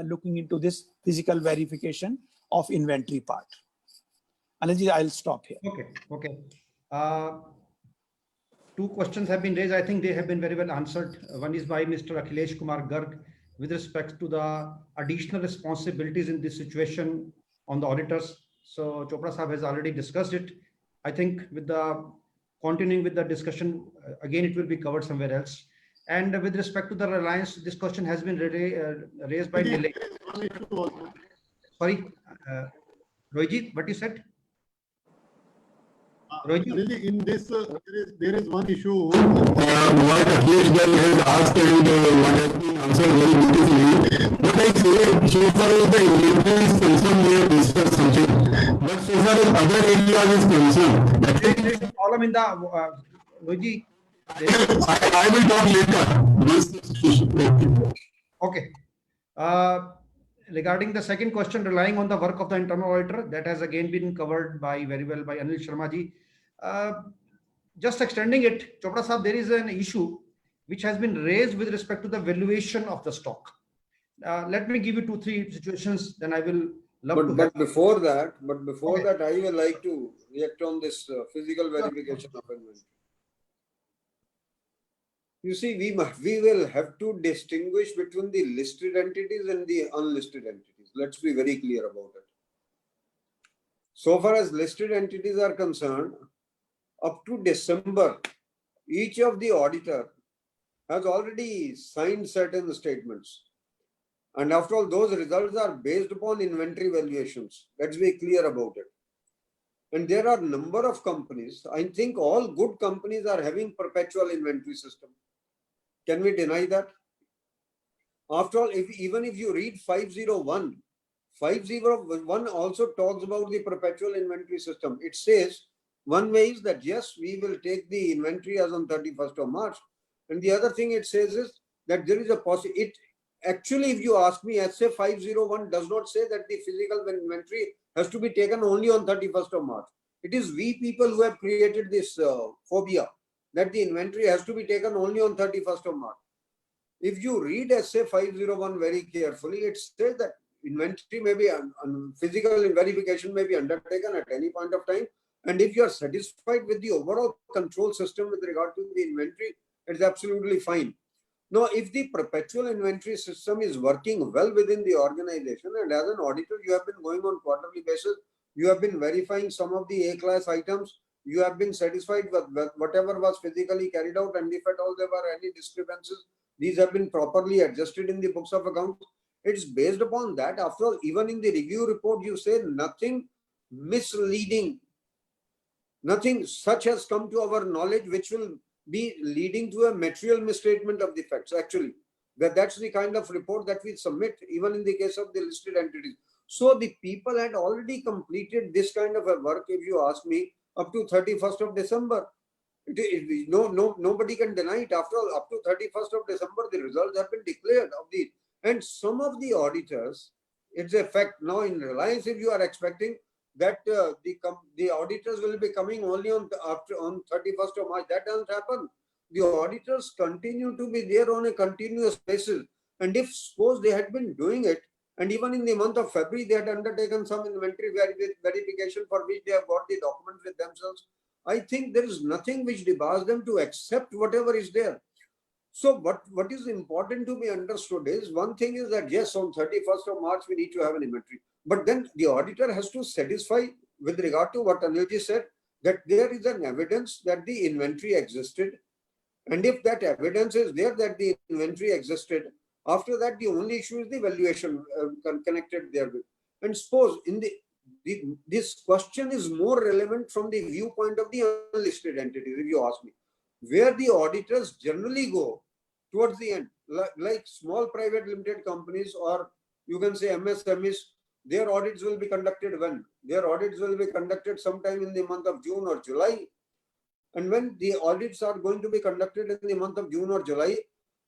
looking into this physical verification of inventory part. Anilji, I'll stop here. Okay. Two questions have been raised. I think they have been very well answered. One is by Mr. Akhilesh Kumar Garg with respect to the additional responsibilities in this situation on the auditors. So Chopra Sahab has already discussed it. I think with the continuing with the discussion, again, it will be covered somewhere else. And with respect to the Reliance, this question has been raised by Nilay. Sorry, Rohit, what you said? Really, in this, there is one issue. What Akhilesh has asked and what has been answered very beautifully. But I say, so far as the inventory is concerned, we have discussed something. But so far as other areas is concerned, There is a column in the Rohit. I will talk later. Okay. Regarding the second question, relying on the work of the internal auditor, that has again been covered very well by Anil Sharma ji. Just extending it, Chopra Sahab, there is an issue which has been raised with respect to the valuation of the stock. Let me give you 2-3 situations, then I will love to. But before that, I will like to react on this physical verification of inventory. You see, we will have to distinguish between the listed entities and the unlisted entities. Let's be very clear about it. So far as listed entities are concerned, up to December, each of the auditor has already signed certain statements. And after all, those results are based upon inventory valuations. Let's be clear about it. And there are a number of companies, I think all good companies are having perpetual inventory system. Can we deny that? After all, even if you read 501 also talks about the perpetual inventory system. It says one way is that yes, we will take the inventory as on 31st of March. And the other thing it says is that there is a possibility. Actually, if you ask me, SA 501 does not say that the physical inventory has to be taken only on 31st of March. It is we people who have created this phobia that the inventory has to be taken only on 31st of March. If you read SA 501 very carefully, it says that inventory may be, physical verification may be undertaken at any point of time. And if you are satisfied with the overall control system with regard to the inventory, it's absolutely fine. Now, if the perpetual inventory system is working well within the organization, and as an auditor, you have been going on quarterly basis, you have been verifying some of the A-class items, you have been satisfied with whatever was physically carried out, and if at all there were any discrepancies, these have been properly adjusted in the books of accounts. It's based upon that. After all, even in the review report, you say nothing misleading, nothing such has come to our knowledge which will be leading to a material misstatement of the facts. Actually, that's the kind of report that we submit, even in the case of the listed entities. So the people had already completed this kind of a work, if you ask me, up to 31st of December. Nobody can deny it. After all, up to 31st of December, the results have been declared of the And some of the auditors, it's a fact now in Reliance, if you are expecting that the auditors will be coming only on 31st of March, that doesn't happen. The auditors continue to be there on a continuous basis. And if suppose they had been doing it, and even in the month of February, they had undertaken some inventory verification for which they have got the documents with themselves, I think there is nothing which debars them to accept whatever is there. So what is important to be understood is, one thing is that yes, on 31st of March, we need to have an inventory. But then the auditor has to satisfy with regard to what Anilji said, that there is an evidence that the inventory existed. And if that evidence is there that the inventory existed, after that, the only issue is the valuation connected therewith. And suppose in this question is more relevant from the viewpoint of the unlisted entities, if you ask me, where the auditors generally go towards the end, like small private limited companies, or you can say MSMEs, their audits will be conducted when? Their audits will be conducted sometime in the month of June or July. And when the audits are going to be conducted in the month of June or July,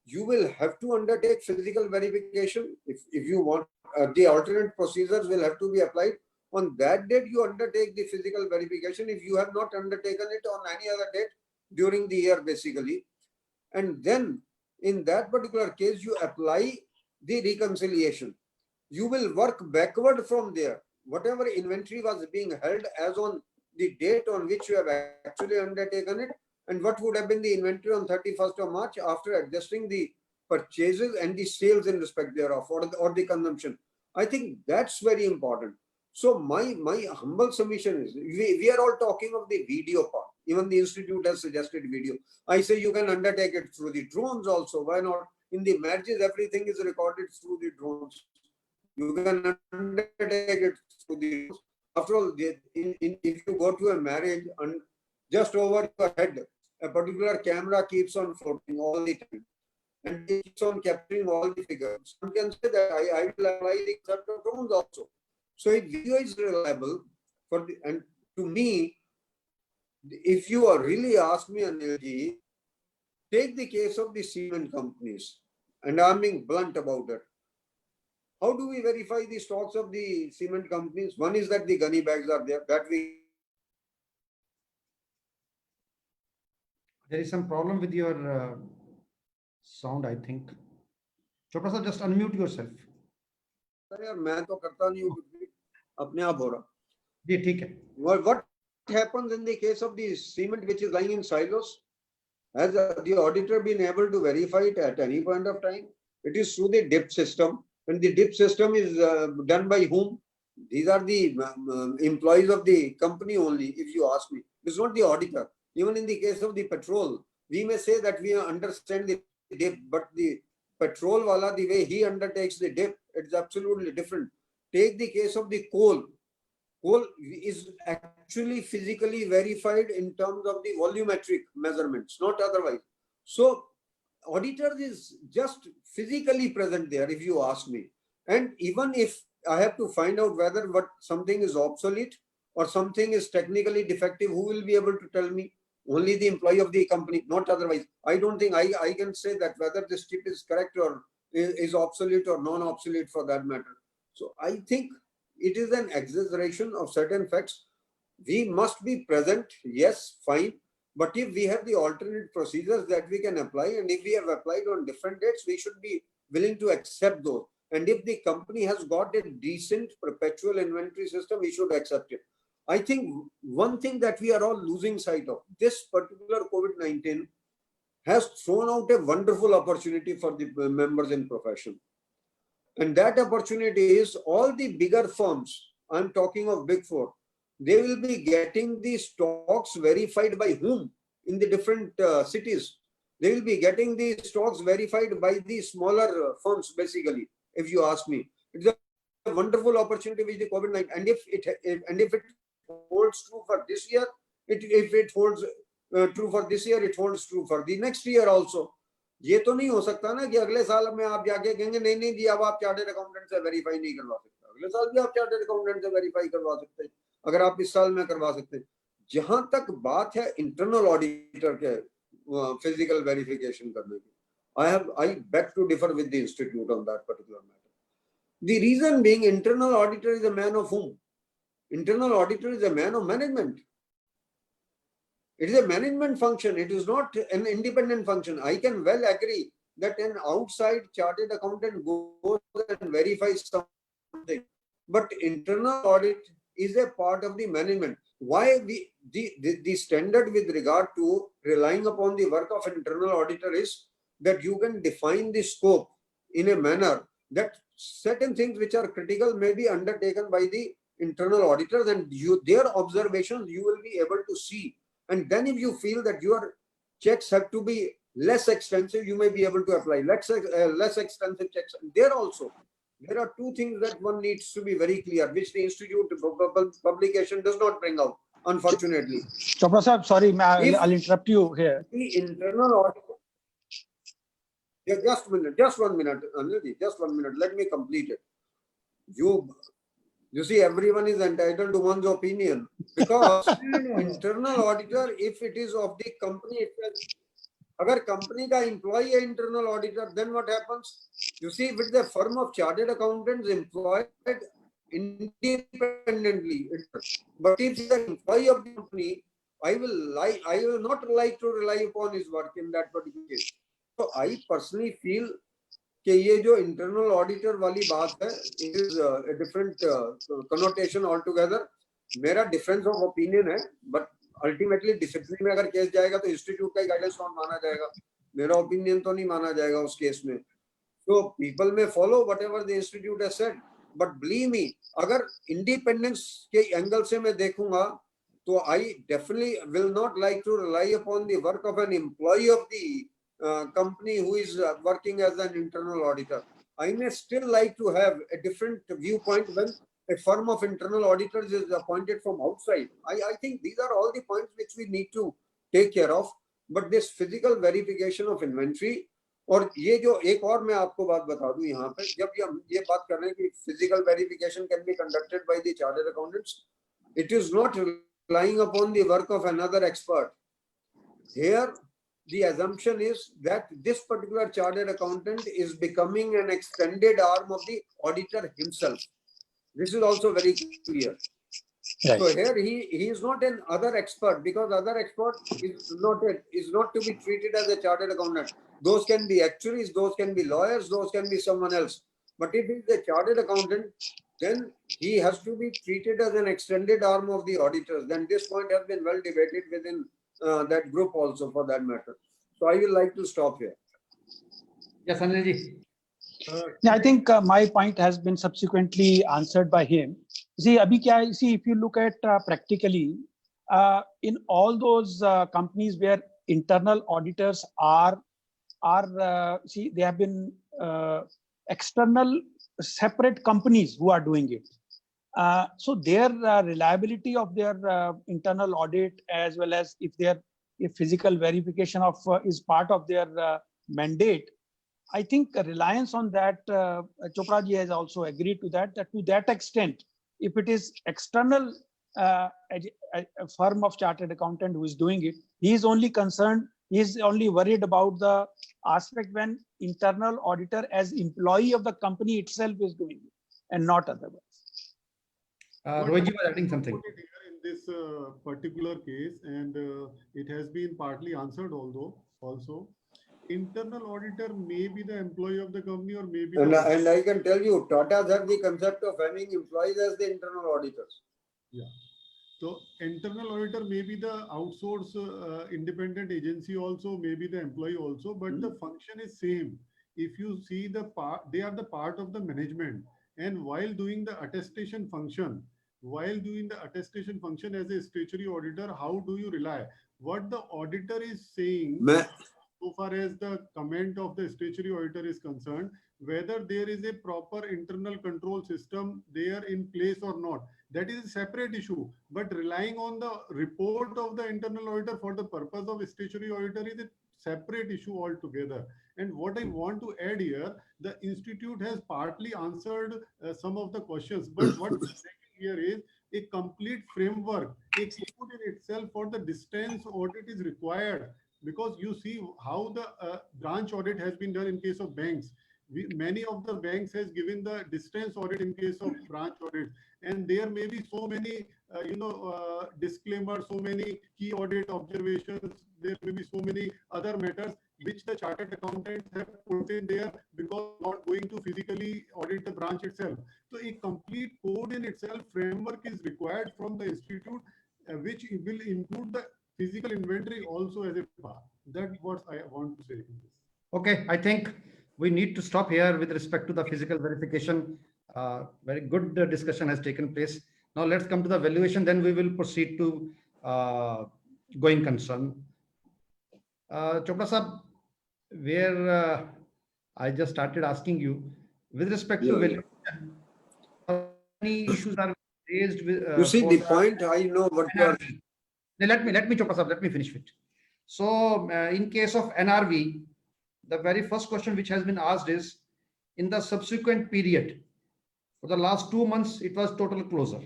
you will have to undertake physical verification. If you want, the alternate procedures will have to be applied. On that date, you undertake the physical verification if you have not undertaken it on any other date during the year, basically. And then in that particular case, you apply the reconciliation. You will work backward from there. Whatever inventory was being held as on the date on which you have actually undertaken it, and what would have been the inventory on 31st of March after adjusting the purchases and the sales in respect thereof, or the consumption. I think that's very important. So my humble submission is, we are all talking of the video part. Even the institute has suggested video. I say you can undertake it through the drones also. Why not? In the marriages, everything is recorded through the drones. You can undertake it through the drones. After all, if you go to a marriage and just over your head, a particular camera keeps on floating all the time, and it keeps on capturing all the figures. One can say that I will apply the concept of drones also. So if video is reliable, and to me, if you are really ask me, Anilji, take the case of the cement companies, and I'm being blunt about it. How do we verify the stocks of the cement companies? One is that the gunny bags are there, that we. There is some problem with your sound, I think. Chopra sir, just unmute yourself. यार मैं तो करता नहीं हूँ, अपने आप हो रहा. जी ठीक है. What happens in the case of the cement which is lying in silos? Has the auditor been able to verify it at any point of time? It is through the DIP system, and the DIP system is done by whom? These are the employees of the company only, if you ask me. It's not the auditor. Even in the case of the petrol, we may say that we understand the DIP, but the petrol wala, the way he undertakes the DIP, it's absolutely different. Take the case of the coal. Coal is actually physically verified in terms of the volumetric measurements, not otherwise. So auditor is just physically present there, if you ask me. And even if I have to find out whether something is obsolete or something is technically defective, who will be able to tell me? Only the employee of the company, not otherwise. I don't think I can say that whether this chip is correct or is obsolete or non-obsolete for that matter. So I think it is an exaggeration of certain facts. We must be present, yes, fine. But if we have the alternate procedures that we can apply, and if we have applied on different dates, we should be willing to accept those. And if the company has got a decent perpetual inventory system, we should accept it. I think one thing that we are all losing sight of, this particular COVID-19 has thrown out a wonderful opportunity for the members in profession. And that opportunity is all the bigger firms, I'm talking of Big Four, they will be getting the stocks verified by whom in the different cities. They will be getting the stocks verified by the smaller firms, basically, if you ask me. It's a wonderful opportunity with the COVID-19. And if it holds true for this year, if it holds true for this year, it holds true for the next year also. ये तो नहीं हो सकता ना कि अगले साल में आप जाके कहेंगे नहीं जी अब आप चार्टर्ड अकाउंटेंट से वेरीफाई नहीं करवा सकते. अगले साल भी आप चार्टर्ड अकाउंटेंट से वेरीफाई करवा सकते हैं अगर आप इस साल में करवा सकते हैं. जहां तक बात है इंटरनल ऑडिटर के फिजिकल वेरिफिकेशन करने की, I beg to differ with the institute on that particular matter. The reason being, internal auditor is a man of whom? Internal auditor is a man of management. It is a management function. It is not an independent function. I can well agree that an outside chartered accountant goes and verifies something, but internal audit is a part of the management. Why the standard with regard to relying upon the work of an internal auditor is that you can define the scope in a manner that certain things which are critical may be undertaken by the internal auditors, and their observations you will be able to see. And then if you feel that your checks have to be less extensive, you may be able to apply less extensive checks. There also, there are two things that one needs to be very clear, which the institute publication does not bring out, unfortunately. Chopra sir, sorry, I'll interrupt you here. The internal audit. Yeah, just a minute, just 1 minute, Anilji, just 1 minute. Let me complete it. You see, everyone is entitled to one's opinion, because internal auditor, if it is of the company itself, agar company ka employee hai internal auditor, then what happens? You see, with the firm of chartered accountants employed independently, but if the employee of the company, I will not like to rely upon his work in that particular case. So I personally feel कि ये जो internal auditor वाली बात है, it is a different connotation all together. मेरा difference of opinion है, but ultimately discipline में अगर केस जाएगा तो इंस्टीट्यूट का गाइडेंस नॉट माना जाएगा, मेरा ओपिनियन तो नहीं माना जाएगा उस केस में. तो पीपल में follow whatever the institute has said, but believe me, अगर इंडिपेंडेंस के एंगल से मैं देखूंगा तो I definitely will not like to rely upon the work of an employ of the company who is working as an internal auditor. I may still like to have a different viewpoint when a firm of internal auditors is appointed from outside. I think these are all the points which we need to take care of. But this physical verification of inventory, और ये जो एक और मैं आपको बात बता दूं यहाँ पे, जब हम ये बात कर रहे हैं कि physical verification can be conducted by the chartered accountants, it is not relying upon the work of another expert. Here, the assumption is that this particular chartered accountant is becoming an extended arm of the auditor himself. This is also very clear. Right. So here he is not an other expert, because other expert is not to be treated as a chartered accountant. Those can be actuaries, those can be lawyers, those can be someone else. But if he is a chartered accountant, then he has to be treated as an extended arm of the auditors. Then this point has been well debated within that group also, for that matter. So I will like to stop here. Yes, Anil ji. Yeah, I think my point has been subsequently answered by him. See, abhi kya hai, see, if you look at practically, in all those companies where internal auditors are see, they have been external separate companies who are doing it. So their reliability of their internal audit, as well as if physical verification of is part of their mandate, I think reliance on that, Chopra ji has also agreed to that to that extent, if it is external a firm of chartered accountant who is doing it, he is only concerned, he is only worried about the aspect when internal auditor as employee of the company itself is doing it, and not otherwise. Rohit ji was adding something. In this particular case, and it has been partly answered also, internal auditor may be the employee of the company, or maybe and I can tell you, Tata have the concept of having employees as the internal auditors. Yeah. So internal auditor may be the outsource independent agency also, maybe the employee also, but the function is same. If you see the part, they are the part of the management. And while doing the attestation function as a statutory auditor, how do you rely? What the auditor is saying, so far as the comment of the statutory auditor is concerned, whether there is a proper internal control system there in place or not, that is a separate issue. But relying on the report of the internal auditor for the purpose of statutory auditor is a separate issue altogether. And what I want to add here, the institute has partly answered some of the questions, but what's lacking here is a complete framework, a code in itself for the distance audit is required. because you see how the branch audit has been done in case of banks. Many of the banks has given the distance audit in case of branch audit, and there may be so many disclaimers, so many key audit observations, there may be so many other matters which the chartered accountants have put in there because not going to physically audit the branch itself. So a complete code in itself, framework is required from the institute, which will include the physical inventory also as a part. That's what I want to say in this. Okay, I think we need to stop here with respect to the physical verification. Very good discussion has taken place. Now let's come to the valuation, then we will proceed to going concern. Chopra Sahab, where I just started asking you, with respect to valuation, how many issues are raised with You see the point, I know what you are. Let me Chopra Sahab, let me finish it. So in case of NRV, the very first question which has been asked is, in the subsequent period, for the last 2 months, it was total closure.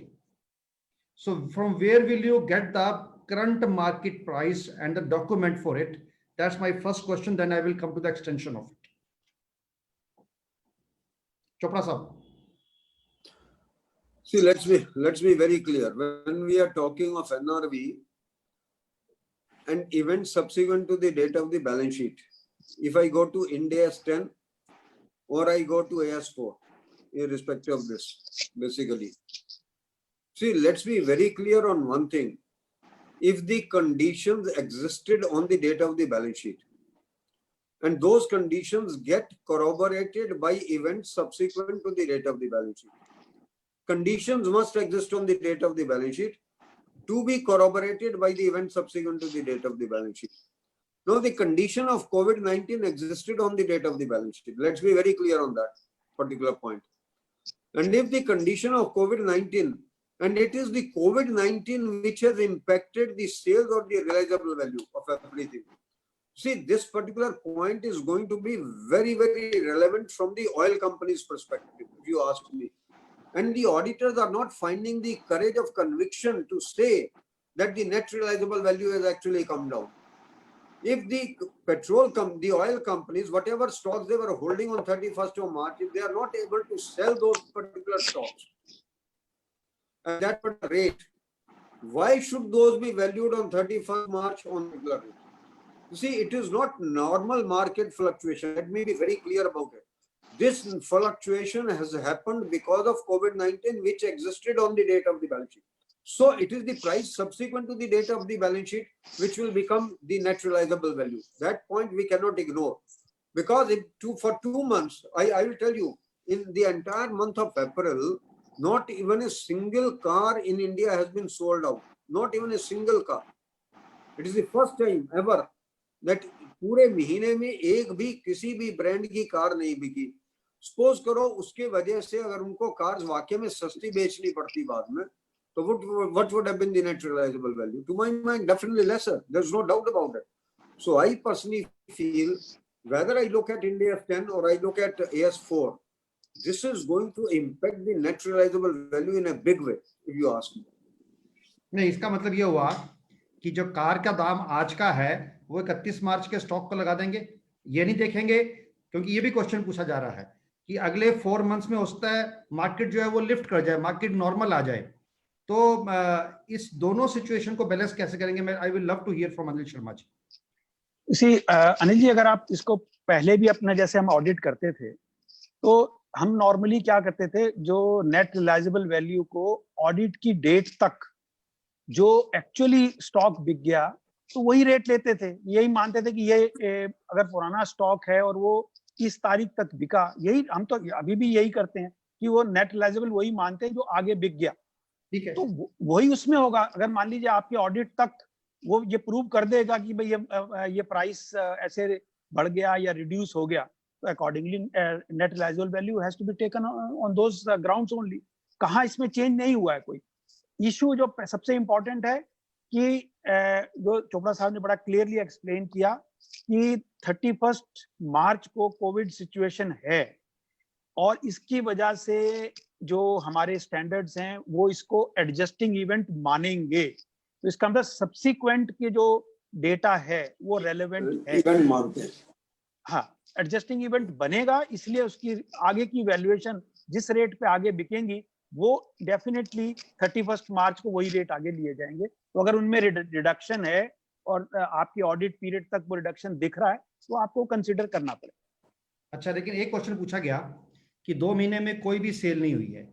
So from where will you get the current market price and the document for it? That's my first question. Then I will come to the extension of it. Chopra Sahab. See, let's be very clear. When we are talking of NRV and events subsequent to the date of the balance sheet, if I go to Ind AS 10 or I go to AS 4, irrespective of this, basically. See, let's be very clear on one thing. If the conditions existed on the date of the balance sheet, and those conditions get corroborated by events subsequent to the date of the balance sheet, conditions must exist on the date of the balance sheet to be corroborated by the event subsequent to the date of the balance sheet. Now, the condition of COVID-19 existed on the date of the balance sheet. Let's be very clear on that particular point. And if the condition of COVID-19, and it is the COVID-19 which has impacted the sales or the realizable value of everything. See, this particular point is going to be very, very relevant from the oil company's perspective, if you ask me. And the auditors are not finding the courage of conviction to say that the net realizable value has actually come down. If the the oil companies, whatever stocks they were holding on 31st of March, if they are not able to sell those particular stocks at that rate, why should those be valued on 31st March on regular rate? You see, it is not normal market fluctuation. Let me be very clear about it. This fluctuation has happened because of COVID-19, which existed on the date of the balance sheet. So it is the price subsequent to the date of the balance sheet which will become the net realizable value. That point we cannot ignore, because for 2 months, I will tell you, in the entire month of April, not even a single car in India has been sold out. Not even a single car. It is the first time ever that पूरे महीने में एक भी किसी भी brand की car नहीं बिकी. सपोज करो उसके वजह से अगर उनको कार्स वाकई में सस्ती बेचनी पड़ती बाद में, so what would have been the net realizable value? To my mind, definitely lesser. There's no doubt about it. So I personally feel, whether I look at Ind AS 10 or I look at AS 4, this is going to impact the net realizable value in a big way, if you ask me. नहीं, इसका मतलब ये हुआ कि जो car का दाम आज का है वो 31 मार्च के स्टॉक को लगा देंगे. ये नहीं देखेंगे, क्योंकि ये भी क्वेश्चन पूछा जा रहा है कि अगले 4 मंथ्स में होता है मार्केट जो है वो लिफ्ट कर जाए, मार्केट नॉर्मल आ जाए. तो इस दोनों सिचुएशन को बैलेंस कैसे करेंगे? मैं I will love to hear from Anil Sharma ji. See Anil ji, अगर आप इसको पहले भी अपना जैसे हम ऑडिट करते थे, तो हम नॉर्मली क्या करते थे, जो नेट रिलाइजेबल वैल्यू को ऑडिट की डेट तक जो एक्चुअली स्टॉक बिक गया तो वही रेट लेते थे. यही मानते थे कि ये अगर पुराना स्टॉक है और वो इस तारीख तक बिका, यही हम तो अभी भी यही करते हैं कि वो नेट रिलाइजेबल वही मानते हैं जो आगे बिक गया. ठीक है, तो वही उसमें होगा. अगर मान लीजिए आपके ऑडिट तक वो ये प्रूव कर देगा कि भाई ये प्राइस ऐसे बढ़ गया या रिड्यूस हो गया, तो accordingly net realisable value has to be taken on those grounds only. कहाँ इसमें चेंज नहीं हुआ है कोई. इशू जो सबसे इंपॉर्टेंट है कि जो चोपड़ा साहब ने बड़ा क्लियरली एक्सप्लेन किया कि 31 मार्च को कोविड सिचुएशन है और इसकी वजह से जो हमारे स्टैंडर्ड्स हैं वो इसको एडजस्टिंग इवेंट मानेंगे. तो इसका मतलब सब्सिक्वेंट के जो डेटा है वो रेलेवेंट है। इवेंट मानते हैं। हाँ, एडजस्टिंग इवेंट बनेगा, इसलिए उसकी आगे की वैल्यूएशन जिस रेट पे आगे बिकेंगी वो डेफिनेटली 31 मार्च को वही रेट आगे लिए जाएंगे। तो अगर उनमें रिडक्शन है और आपकी ऑडिट पीरियड तक वो रिडक्शन दिख रहा है तो आपको कंसिडर करना पड़ेगा। अच्छा, लेकिन एक क्वेश्चन पूछा गया कि 2 महीने में कोई भी सेल नहीं हुई है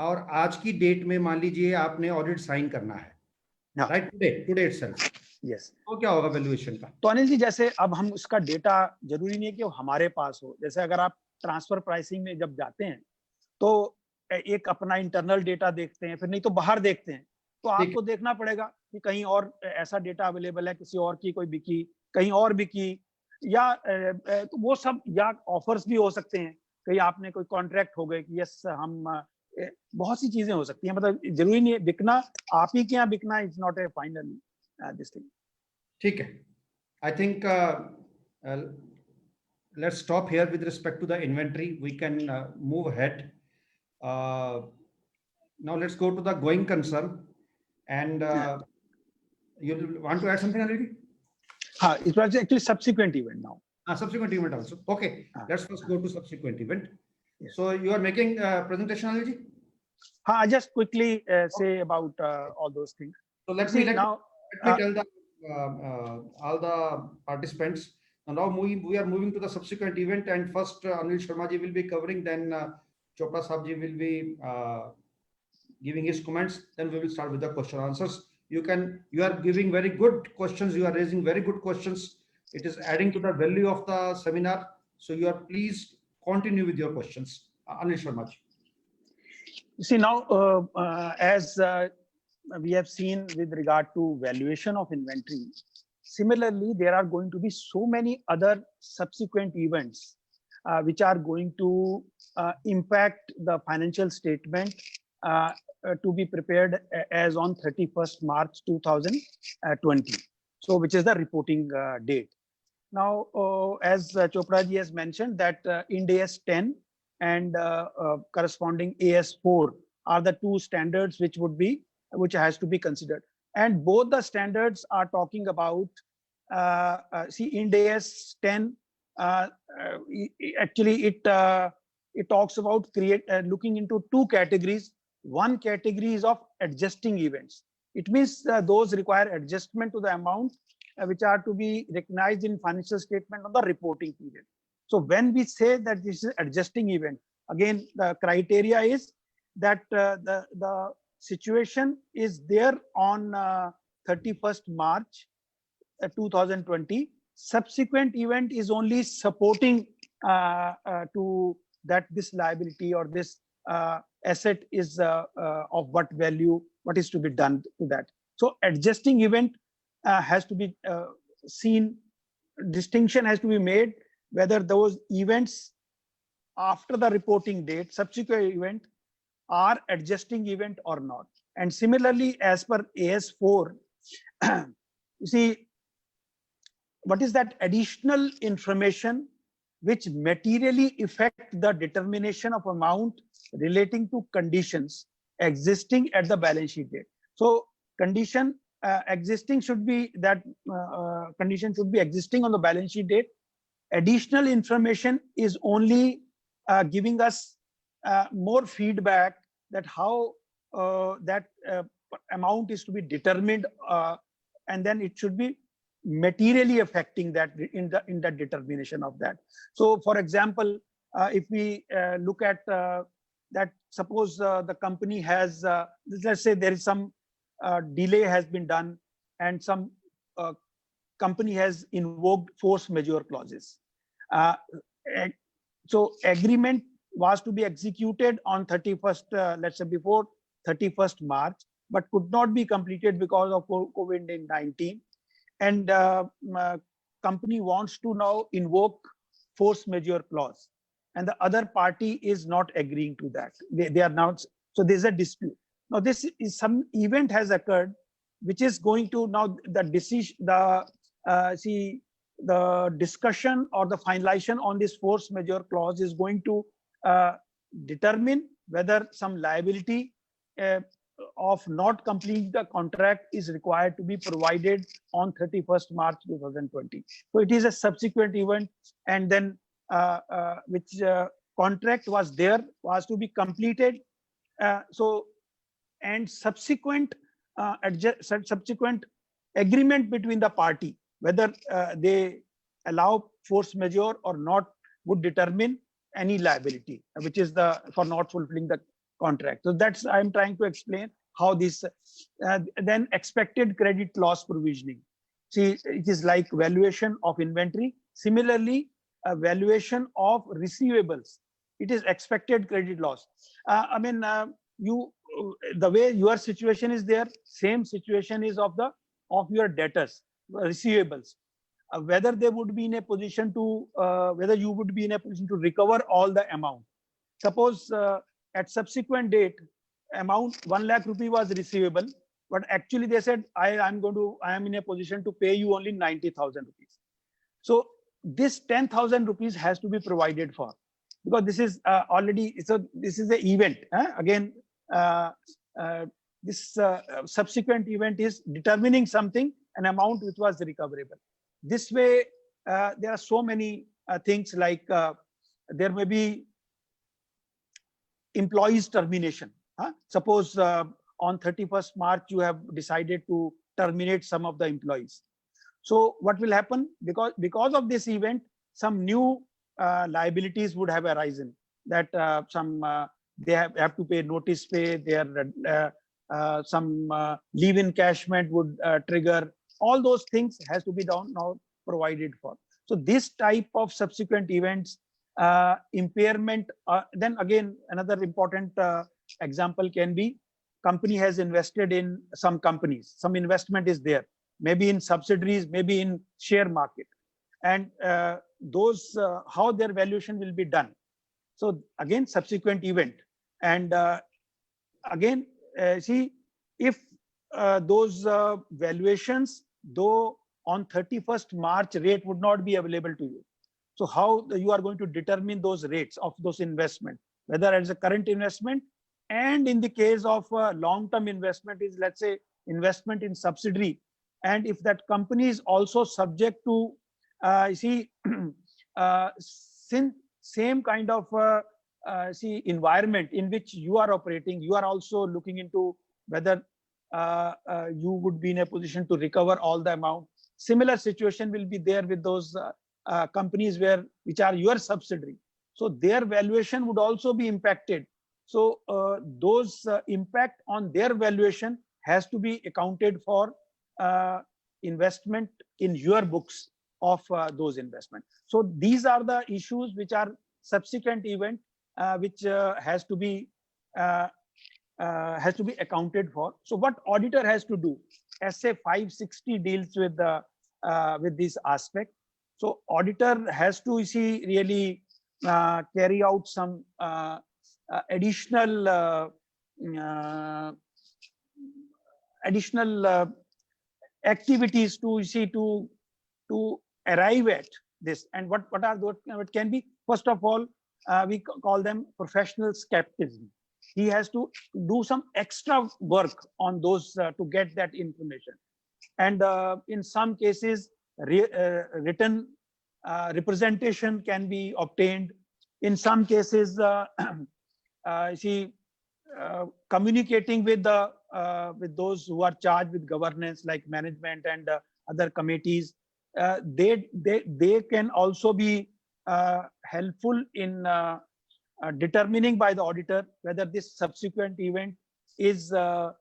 और आज की डेट में मान लीजिए आपने ऑडिट साइन करना है, हाँ। राइट, टुडे इटसेल्फ, यस, तो क्या होगा वैल्यूएशन का? तो अनिल जी जैसे अब हम उसका डेटा जरूरी नहीं है कि वो हमारे पास हो। जैसे अगर आप ट्रांसफर प्राइसिंग में जब जाते हैं तो एक अपना इंटरनल डेटा देखते हैं, फिर नहीं तो बाहर देखते हैं। तो आपको देखना पड़ेगा कि कहीं और ऐसा डेटा अवेलेबल है, किसी और की कोई बिकी, कहीं और बिकी, या तो वो सब, या ऑफर्स भी हो सकते हैं, कहीं आपने कोई कॉन्ट्रैक्ट हो गए कि यस हम बहुत सी चीजें हो सकती हैं। मतलब जरूरी नहीं है बिकना आप ही के यहाँ बिकना is not a final this thing. ठीक है, I think let's stop here with respect to the inventory. We can move ahead. Now let's go to the going concern, and you want to add something, Anil? It was actually subsequent event now. Subsequent event also. Okay, let's first go to subsequent event. Yes. So you are making a presentation, Anil? I just quickly say about all those things. So let me tell the all the participants. And now we are moving to the subsequent event, and first Anil Sharma ji will be covering, then Chopra Sahab ji will be giving his comments, then we will start with the question answers. You are giving very good questions, you are raising very good questions. It is adding to the value of the seminar. So you are please continue with your questions. Anil Sharma ji. You see now, as we have seen with regard to valuation of inventory, similarly, there are going to be so many other subsequent events which are going to impact the financial statement to be prepared as on 31st March 2020. So, which is the reporting date. Now, as Chopra ji has mentioned that Ind AS 10 and corresponding AS4 are the two standards which has to be considered. And both the standards are talking about, see, Ind AS 10, actually it talks about looking into two categories. One category is of adjusting events. It means those require adjustment to the amount which are to be recognized in financial statement on the reporting period. So when we say that this is adjusting event, again, the criteria is that the situation is there on 31st March 2020. Subsequent event is only supporting to that this liability or this asset is of what value, what is to be done to that. So adjusting event has to be seen, distinction has to be made whether those events after the reporting date, subsequent event, are adjusting event or not. And similarly, as per AS4, you see, what is that additional information which materially affect the determination of amount relating to conditions existing at the balance sheet date. So condition existing should be that condition should be existing on the balance sheet date. Additional information is only giving us more feedback that how that amount is to be determined, and then it should be materially affecting that in the determination of that. So, for example, if we look at that, suppose the company has, let's say there is some delay has been done, and some company has invoked force majeure clauses. So agreement was to be executed on 31st, let's say before 31st March, but could not be completed because of COVID-19. And company wants to now invoke force majeure clause, and the other party is not agreeing to that. They are not. So there's a dispute. Now this is some event has occurred, which is going to now the decision, the discussion or the finalization on this force majeure clause is going to determine whether some liability of not completing the contract is required to be provided on 31st March 2020. So it is a subsequent event, and then which contract was there was to be completed. And subsequent subsequent agreement between the party, whether they allow force majeure or not, would determine any liability, which is for not fulfilling the contract. So that's, I'm trying to explain how this, then expected credit loss provisioning. See, it is like valuation of inventory. Similarly, a valuation of receivables. It is expected credit loss. I mean, the way your situation is there, same situation is of your debtors, receivables. Whether they would be in a position to, whether you would be in a position to recover all the amount. Suppose at subsequent date, amount 1 lakh rupee was receivable, but actually they said, I am in a position to pay you only 90,000 rupees. So this 10,000 rupees has to be provided for, because this is already, so this is the event. Again, this subsequent event is determining something, an amount which was recoverable. This way, there are so many things, like there may be employees termination. Suppose on 31st March, you have decided to terminate some of the employees. So what will happen? Because of this event, some new liabilities would have arisen, that they have to pay notice pay, some leave encashment would trigger. All those things has to be now provided for. So this type of subsequent events, impairment, then again, another important example can be, company has invested in some companies, some investment is there, maybe in subsidiaries, maybe in share market, and those, how their valuation will be done. So again, subsequent event. And again, see, if those valuations, though on 31st March rate would not be available to you. So how you are going to determine those rates of those investment, whether as a current investment, and in the case of long-term investment is, let's say, investment in subsidiary. And if that company is also subject to, same kind of environment in which you are operating, you are also looking into whether you would be in a position to recover all the amount. Similar situation will be there with those companies which are your subsidiary. So their valuation would also be impacted. So those impact on their valuation has to be accounted for investment in your books of those investments. So these are the issues which are subsequent event, which has to be accounted for. So what auditor has to do? SA 560 deals with this aspect. So auditor has to really carry out some additional activities to arrive at this. And what are those? It can be, first of all, we call them professional skepticism. He has to do some extra work on those to get that information. And in some cases, written representation can be obtained. In some cases, communicating with those who are charged with governance, like management and other committees, they can also be helpful in determining by the auditor whether this subsequent event is an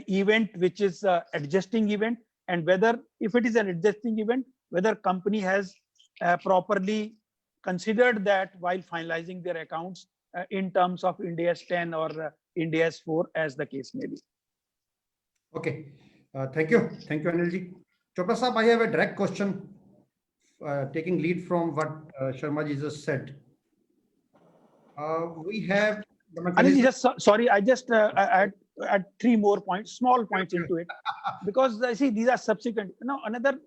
event which is adjusting event, and whether, if it is an adjusting event, whether company has properly considered that while finalizing their accounts in terms of Ind AS 10 or Ind AS 4, as the case may be. Okay, thank you, Anilji. Chopra Sahab, I have a direct question, taking lead from what Sharma ji just said. We have. Anilji, sorry, I just add 3 more points, small points into it, because see, these are subsequent. Now another,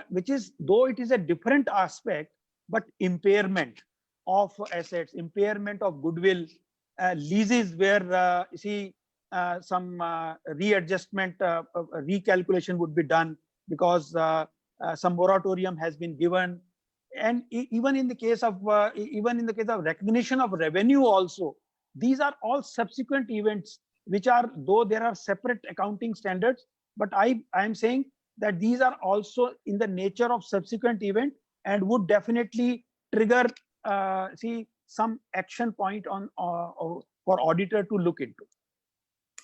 which is, though it is a different aspect, but impairment of assets, impairment of goodwill, leases where you see some readjustment, recalculation would be done because some moratorium has been given, and even in the case of recognition of revenue also, these are all subsequent events which are, though there are separate accounting standards, but I am saying that these are also in the nature of subsequent event and would definitely trigger some action point on for auditor to look into.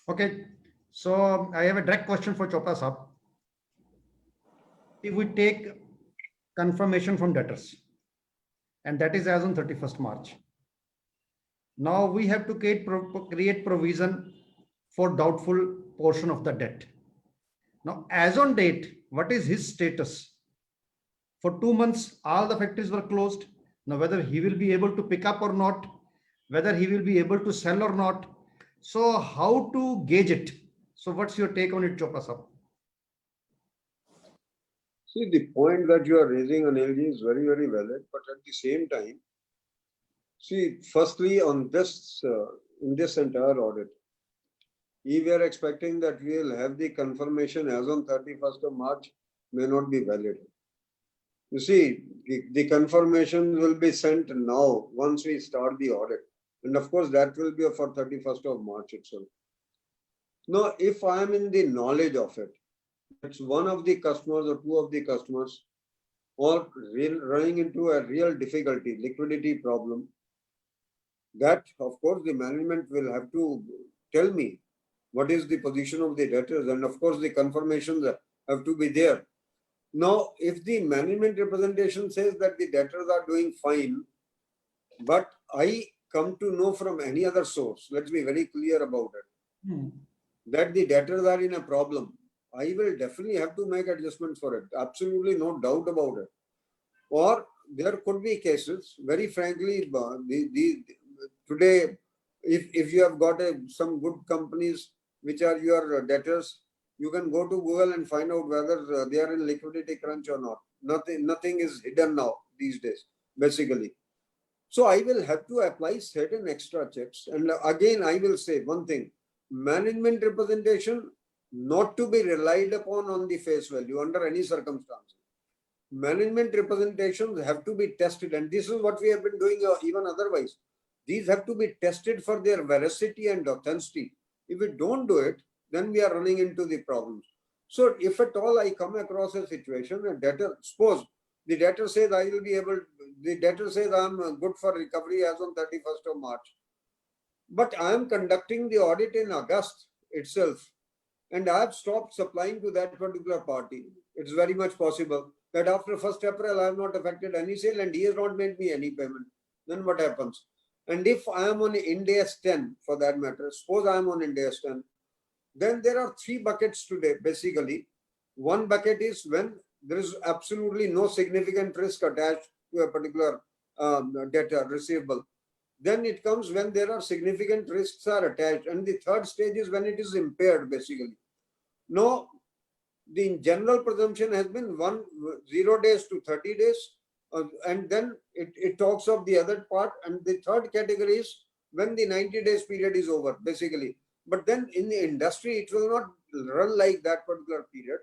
Okay, so I have a direct question for Chopra Saab. If we take confirmation from debtors, and that is as on 31st March. Now we have to create provision for doubtful portion of the debt. Now, as on date, what is his status? For 2 months, all the factories were closed. Now, whether he will be able to pick up or not, whether he will be able to sell or not. So, how to gauge it? So, what's your take on it, Chopra Saab? See, the point that you are raising, Anilji, is very, very valid. But at the same time, see, firstly, on this, in this entire audit, we were expecting that we will have the confirmation as on 31st of March may not be valid. You see, the confirmation will be sent now once we start the audit. And of course, that will be for 31st of March itself. Now, if I am in the knowledge of it, it's one of the customers or two of the customers or running into a real difficulty, liquidity problem, that of course the management will have to tell me what is the position of the debtors, and of course the confirmations have to be there. Now, if the management representation says that the debtors are doing fine, but I come to know from any other source, let's be very clear about it, that the debtors are in a problem, I will definitely have to make adjustments for it. Absolutely no doubt about it. Or there could be cases, very frankly, today, if you have got some good companies which are your debtors, you can go to Google and find out whether they are in liquidity crunch or not. Nothing is hidden now these days, basically. So I will have to apply certain extra checks. And again, I will say one thing, management representation not to be relied upon on the face value under any circumstances. Management representations have to be tested, and this is what we have been doing even otherwise. These have to be tested for their veracity and authenticity. If we don't do it, then we are running into the problems. So if at all I come across a situation, a debtor, suppose the debtor says I will be able, the debtor says I am good for recovery as on 31st of March. But I am conducting the audit in August itself, and I have stopped supplying to that particular party. It's very much possible that after 1st April, I have not affected any sale and he has not made me any payment. Then what happens? And if I am on Ind AS 10, for that matter, suppose I am on Ind AS 10, then there are 3 buckets today, basically. One bucket is when there is absolutely no significant risk attached to a particular debtor receivable. Then it comes when there are significant risks are attached. And the third stage is when it is impaired, basically. Now, the general presumption has been 0 days to 30 days. And then it talks of the other part. And the third category is when the 90 days period is over, basically. But then in the industry, it will not run like that particular period.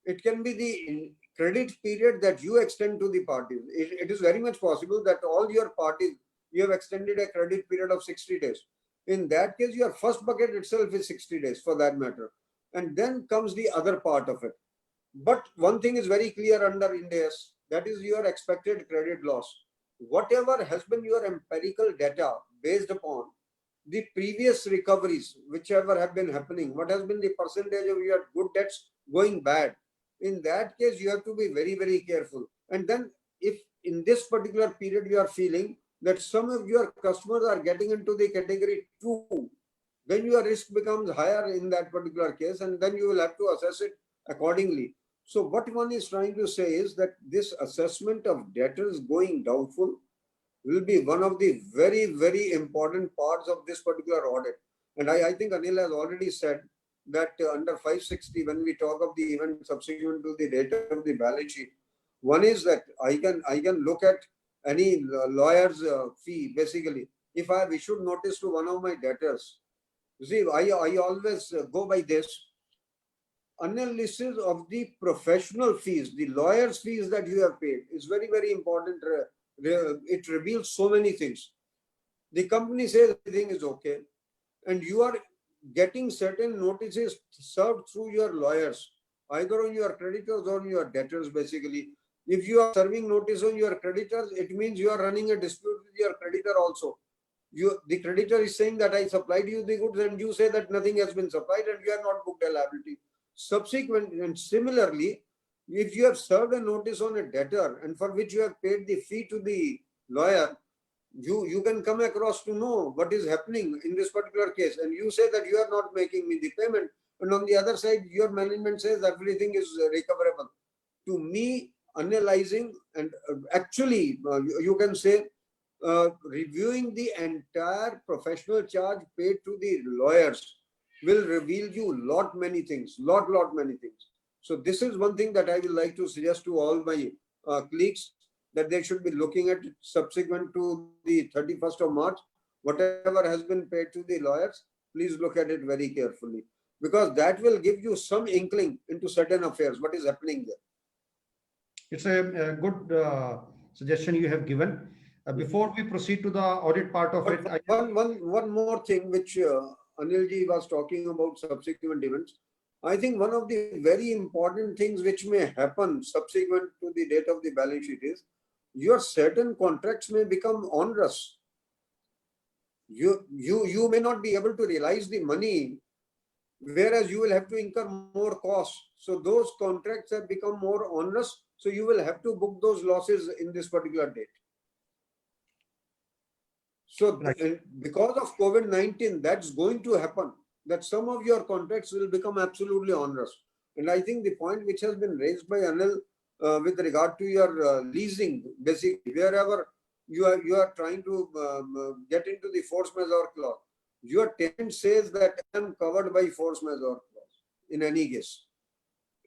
It can be the credit period that you extend to the parties. It is very much possible that all your parties, you have extended a credit period of 60 days. In that case, your first bucket itself is 60 days for that matter. And then comes the other part of it. But one thing is very clear under Ind AS, that is your expected credit loss. Whatever has been your empirical data based upon the previous recoveries, whichever have been happening, what has been the percentage of your good debts going bad? In that case, you have to be very, very careful. And then if in this particular period you are feeling that some of your customers are getting into the category 2, then your risk becomes higher in that particular case, and then you will have to assess it accordingly. So what one is trying to say is that this assessment of debtors going doubtful will be one of the very, very important parts of this particular audit. And I think Anil has already said that under 560, when we talk of the event subsequent to the date of the balance sheet, one is that I can look at any lawyer's fee, basically. if I have issued notice to one of my debtors, you see, I always go by this. Analysis of the professional fees, the lawyer's fees that you have paid is very, very important. It reveals so many things. The company says everything is okay, and you are getting certain notices served through your lawyers, either on your creditors or on your debtors, basically. If you are serving notice on your creditors, it means you are running a dispute with your creditor also. The creditor is saying that I supplied you the goods, and you say that nothing has been supplied and you are not booked a liability. Subsequent and similarly, if you have served a notice on a debtor and for which you have paid the fee to the lawyer, you can come across to know what is happening in this particular case, and you say that you are not making me the payment, and on the other side your management says everything is recoverable. To me, analyzing and actually you can say reviewing the entire professional charge paid to the lawyers will reveal you many things. So this is one thing that I will like to suggest to all my colleagues, that they should be looking at subsequent to the 31st of March. Whatever has been paid to the lawyers, please look at it very carefully, because that will give you some inkling into certain affairs, what is happening there. It's a good suggestion you have given. Before we proceed to the audit part of it, one more thing which Anilji was talking about, subsequent events. I think one of the very important things which may happen subsequent to the date of the balance sheet is your certain contracts may become onerous. You may not be able to realize the money, whereas you will have to incur more costs. So those contracts have become more onerous. So you will have to book those losses in this particular date. So because of COVID-19, that's going to happen, that some of your contracts will become absolutely onerous. And I think the point which has been raised by Anil with regard to your leasing, basically wherever you are trying to get into the force majeure clause, your tenant says that I am covered by force majeure clause in any case.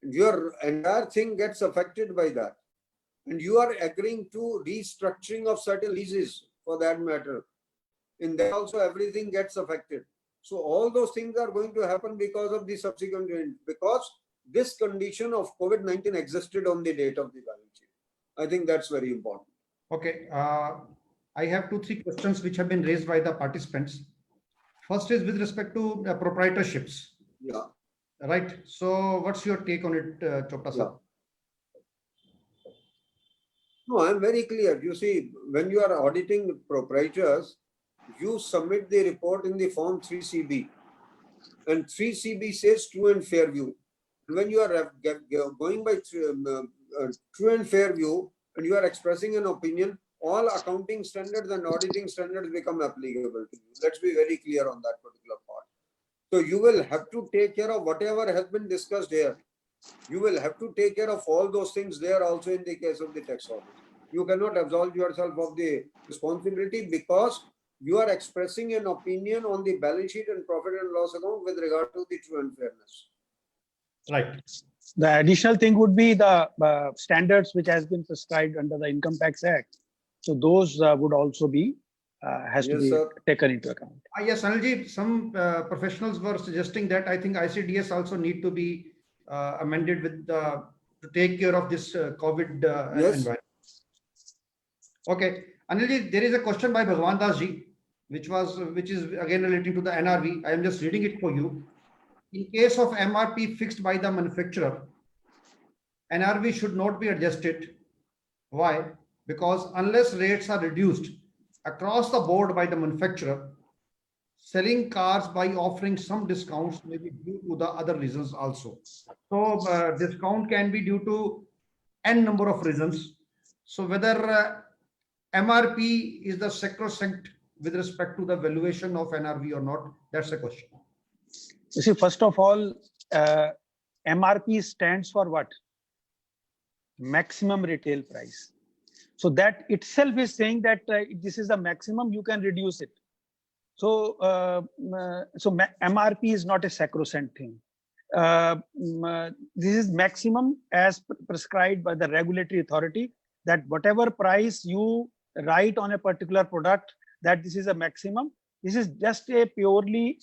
Your entire thing gets affected by that. And you are agreeing to restructuring of certain leases for that matter. In that also everything gets affected. So all those things are going to happen because of the subsequent event, because this condition of COVID-19 existed on the date of the balance sheet. I think that's very important. Okay. I have 2-3 questions which have been raised by the participants. First is with respect to proprietorships. Yeah. Right. So what's your take on it, Chopra sir? No, I'm very clear. You see, when you are auditing proprietors, you submit the report in the form 3CB, and 3CB says true and fair view. And when you are going by true and fair view, and you are expressing an opinion, all accounting standards and auditing standards become applicable to you. Let's be very clear on that particular part. So you will have to take care of whatever has been discussed here. You will have to take care of all those things there also in the case of the tax audit. You cannot absolve yourself of the responsibility because you are expressing an opinion on the balance sheet and profit and loss account with regard to the true and fairness. Right. The additional thing would be the standards which has been prescribed under the Income Tax Act. So those would also be to be taken into account. Yes, Anilji, some professionals were suggesting that I think ICDS also need to be amended with to take care of this COVID environment. Okay, Anilji, there is a question by Bhagwan Das ji, which is again relating to the NRV. I am just reading it for you. In case of MRP fixed by the manufacturer, NRV should not be adjusted. Why? Because unless rates are reduced across the board by the manufacturer, selling cars by offering some discounts may be due to the other reasons also. So discount can be due to n number of reasons. So whether MRP is the sacrosanct with respect to the valuation of NRV or not, that's a question. You see, first of all, MRP stands for what? Maximum retail price. So that itself is saying that this is the maximum, you can reduce it. So, MRP is not a sacrosanct thing. This is maximum as prescribed by the regulatory authority, that whatever price you write on a particular product, that this is a maximum. This is just a purely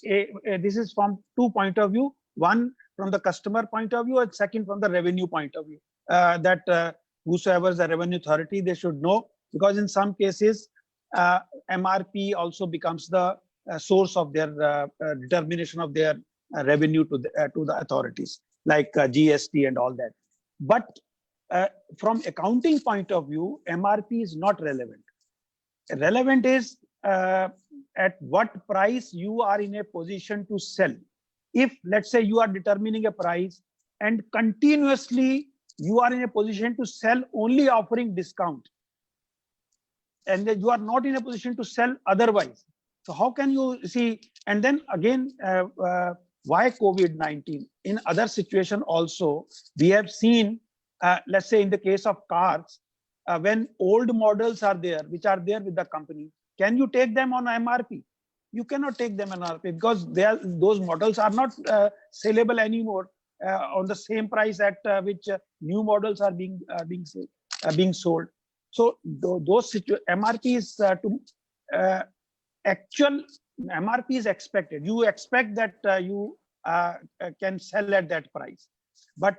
this is from two point of view. One from the customer point of view, and second from the revenue point of view. That whosoever is the revenue authority, they should know, because in some cases MRP also becomes the source of their determination of their revenue to the authorities, like GST and all that. But from accounting point of view, MRP is not relevant. Relevant is at what price you are in a position to sell. If, let's say, you are determining a price and continuously you are in a position to sell only offering discount, and then you are not in a position to sell otherwise. So how can you see? And then again, why COVID-19? In other situation also, we have seen, let's say in the case of cars, when old models are there, which are there with the company, can you take them on MRP? You cannot take them on MRP, because those models are not sellable anymore on the same price at which new models are being sold. So those MRP is actual MRP is expected. You expect that you can sell at that price. But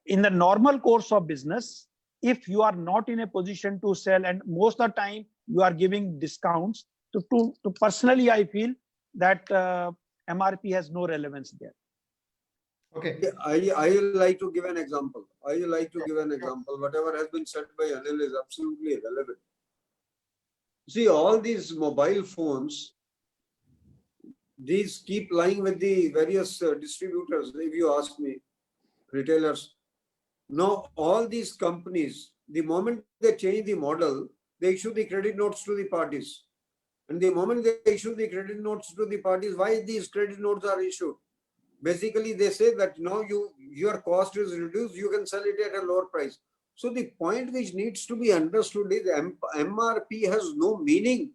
in the normal course of business, if you are not in a position to sell, and most of the time you are giving discounts, to personally, I feel that MRP has no relevance there. Okay, I like to give an example. Whatever has been said by Anil is absolutely relevant. See, all these mobile phones, these keep lying with the various distributors, if you ask me, retailers. Now, all these companies, the moment they change the model, they issue the credit notes to the parties. And the moment they issue the credit notes to the parties, why these credit notes are issued? Basically, they say that now your cost is reduced, you can sell it at a lower price. So the point which needs to be understood is MRP has no meaning.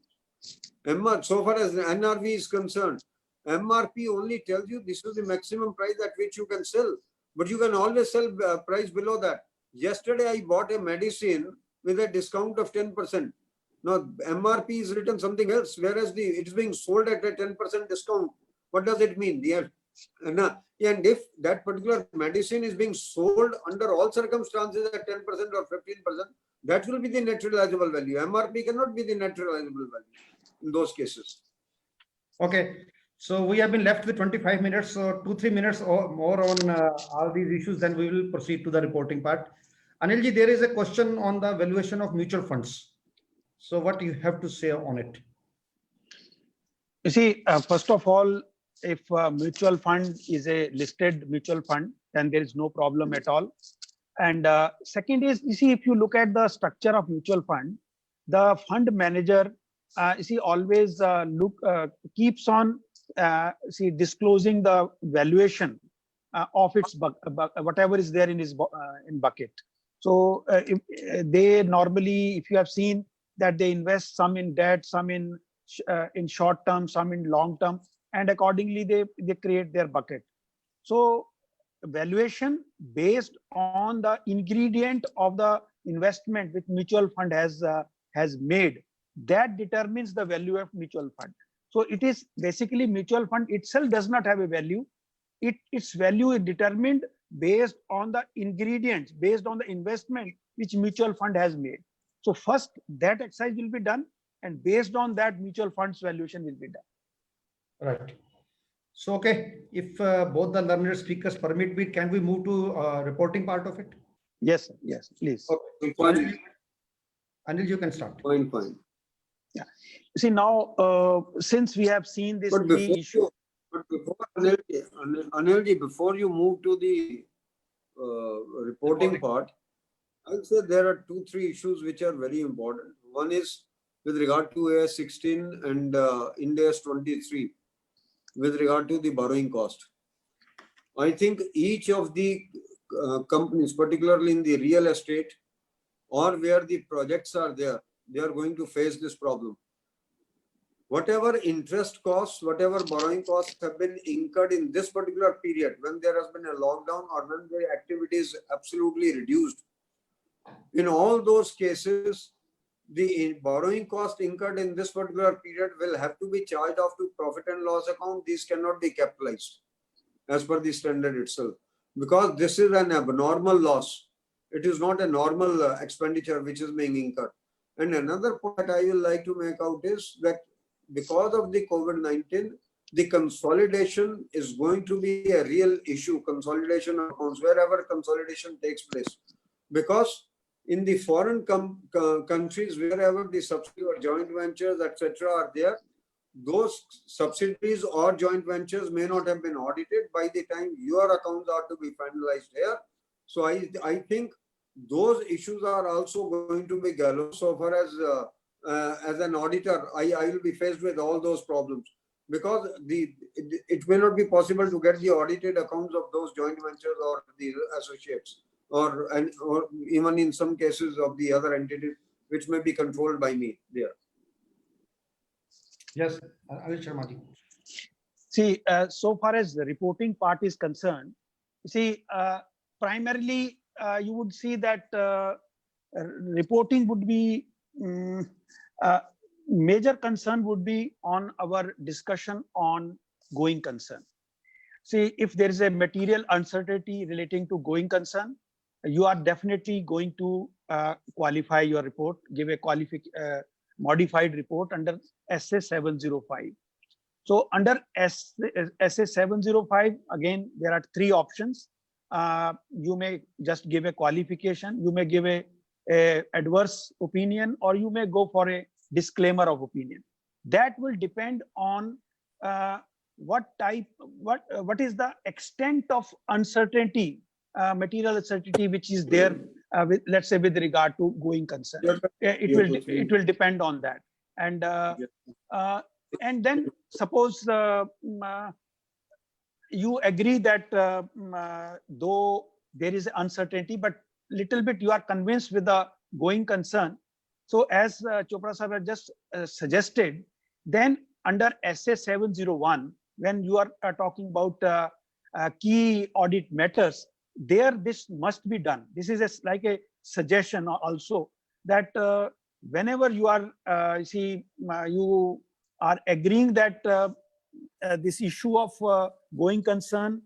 So far as NRV is concerned, MRP only tells you this is the maximum price at which you can sell, but you can always sell price below that. Yesterday, I bought a medicine with a discount of 10%. Now, MRP is written something else, whereas it is being sold at a 10% discount. What does it mean? And if that particular medicine is being sold under all circumstances at 10% or 15%, that will be the net realizable value. MRP cannot be the net realizable value in those cases. Okay, so we have been left with 25 minutes, so 2-3 minutes or more on all these issues, then we will proceed to the reporting part. Anilji, there is a question on the valuation of mutual funds. So what do you have to say on it? You see, first of all, if a mutual fund is a listed mutual fund, then there is no problem at all. And second is, you see, if you look at the structure of mutual fund, the fund manager, you see, always keeps on disclosing the valuation of its whatever is there in his in bucket. So if they normally, if you have seen that they invest some in debt, some in short term, some in long term, and accordingly they create their bucket. So valuation based on the ingredient of the investment which mutual fund has made, that determines the value of mutual fund. So it is basically mutual fund itself does not have a value. Its value is determined based on the ingredients, based on the investment which mutual fund has made. So first that exercise will be done, and based on that mutual fund's valuation will be done. Right. So, okay, if both the learned speakers permit me, can we move to reporting part of it? Yes, yes, please. Okay, fine. Anil, you can start. Fine. Yeah. See, now, since we have seen this issue. But before Anilji, before you move to the reporting part, I'll say there are 2-3 issues which are very important. One is with regard to AS 16 and Ind AS 23 with regard to the borrowing cost. I think each of the companies, particularly in the real estate or where the projects are there, they are going to face this problem. Whatever interest costs, whatever borrowing costs have been incurred in this particular period, when there has been a lockdown or when the activity is absolutely reduced, in all those cases, the borrowing cost incurred in this particular period will have to be charged off to profit and loss account. These cannot be capitalized as per the standard itself, because this is an abnormal loss. It is not a normal expenditure which is being incurred. And another point I will like to make out is that because of the COVID-19, the consolidation is going to be a real issue, consolidation of accounts, wherever consolidation takes place. Because in the foreign countries, wherever the subsidiary or joint ventures, etc. are there, those subsidiaries or joint ventures may not have been audited by the time your accounts are to be finalized here. So I think those issues are also going to be gallows. So far as an auditor, I will be faced with all those problems, because it may not be possible to get the audited accounts of those joint ventures or the associates, or even in some cases of the other entities which may be controlled by me there. Yes, Anil Sharma ji. See, so far as the reporting part is concerned, see, primarily you would see that reporting would be major concern would be on our discussion on going concern. See, if there is a material uncertainty relating to going concern, you are definitely going to qualify your report, give a modified report under SA 705. So under SA 705, again, there are three options. You may just give a qualification, you may give a adverse opinion, or you may go for a disclaimer of opinion. That will depend on what is the extent of uncertainty, material uncertainty which is there, with, let's say, with regard to going concern. It will depend on that. And then suppose you agree that though there is uncertainty, but little bit you are convinced with the going concern. So as Chopra sir had just suggested, then under SA 701, when you are talking about key audit matters, there this must be done. This is like a suggestion also, that whenever you are you are agreeing that this issue of going concern,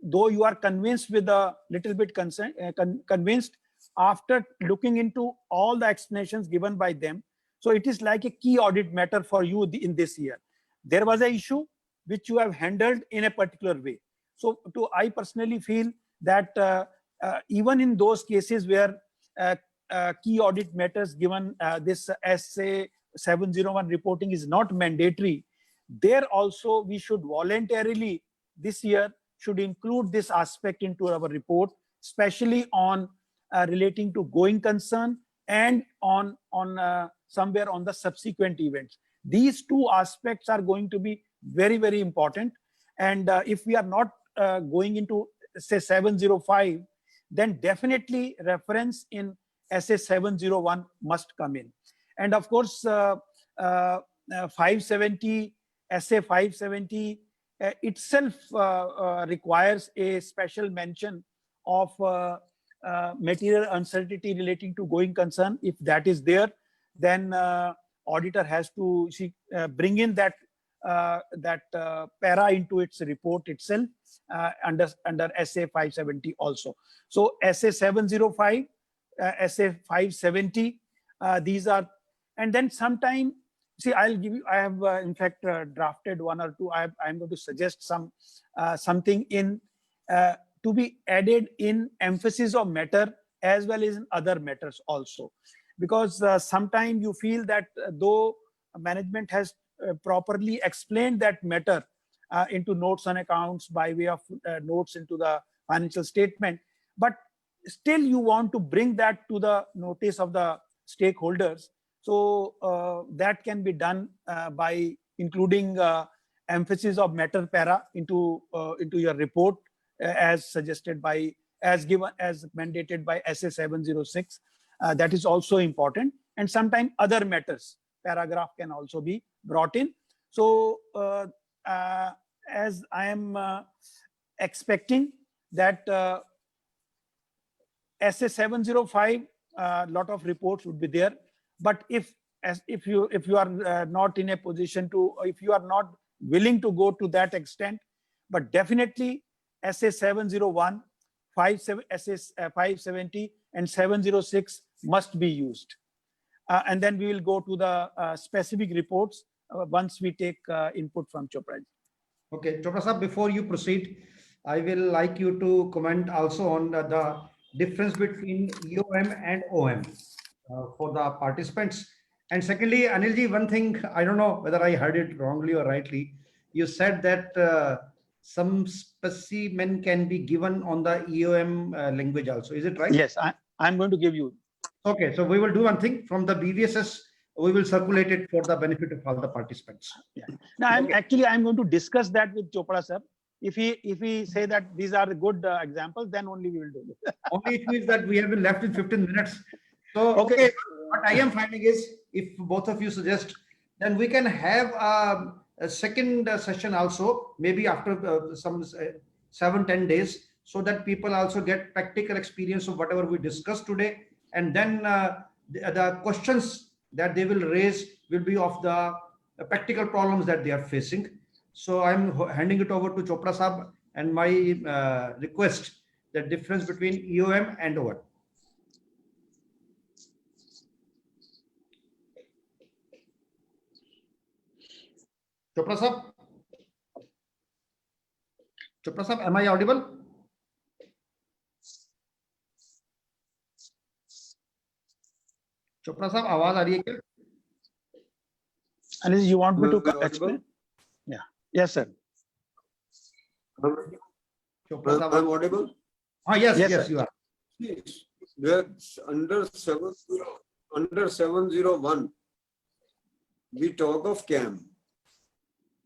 though you are convinced with a little bit convinced after looking into all the explanations given by them, so it is like a key audit matter for you in this year. There was an issue which you have handled in a particular way. So I personally feel that even in those cases where key audit matters given this SA 701 reporting is not mandatory, there also we should voluntarily this year should include this aspect into our report, especially on relating to going concern and on somewhere on the subsequent events. These two aspects are going to be very, very important. And if we are not going into say 705, then definitely reference in SA 701 must come in. And of course, 570, SA 570 itself requires a special mention of material uncertainty relating to going concern. If that is there, then auditor has to bring in that para into its report itself under SA 570 also. So SA 705, SA 570, these are, and then sometime, see, I'll give you, I have in fact drafted one or two. I'm going to suggest something in to be added in emphasis of matter as well as in other matters also, because sometimes you feel that though management has properly explained that matter into notes on accounts by way of notes into the financial statement, but still you want to bring that to the notice of the stakeholders. So that can be done by including emphasis of matter para into your report as suggested by, as mandated by SA 706. That is also important. And sometimes other matters paragraph can also be brought in. So as I am expecting that SA 705, a lot of reports would be there, But if you are not in a position to, if you are not willing to go to that extent, but definitely SA 701, SA 570 and 706 must be used. And then we will go to the specific reports once we take input from Chopra ji. Okay, Chopra Sahab, before you proceed, I will like you to comment also on the difference between EOM and OM for the participants. And secondly, Anil ji, one thing, I don't know whether I heard it wrongly or rightly. You said that some specimen can be given on the EOM language also. Is it right? Yes, I'm going to give you. Okay, so we will do one thing from the BVSS. We will circulate it for the benefit of all the participants. Yeah. Now, I'm Okay. going to discuss that with Chopra sir. If he say that these are the good examples, then only we will do it. Only it means that we have been left in 15 minutes. So, Okay. okay, what I am finding is, if both of you suggest, then we can have a second session also, maybe after some 7-10 days, so that people also get practical experience of whatever we discussed today. And then the questions that they will raise will be of the practical problems that they are facing. So I'm handing it over to Chopra Sahab, and my request, the difference between EOM and OM. Chopra Sahab? Chopra Sahab, am I audible? Chopra Sahab, आवाज आ रही है क्या? Anish, you want me to Am I audible? explain? Yeah. Yes, sir. Chopra Sahab, I'm audible. yes, Yes, yes, sir. you are. That's under 701, we talk of CAM.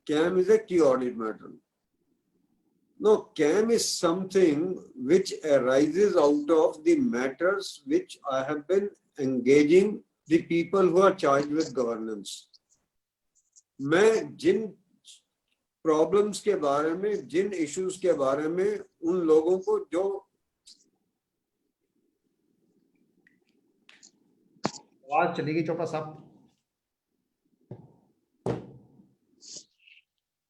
CAM is a key audit matter. No, CAM is something which arises out of the matters which I have been engaging the people who are charged with governance. मैं जिन problems के बारे में, जिन issues के बारे में उन लोगों को जो आवाज चलेगी चोपड़ा साहब,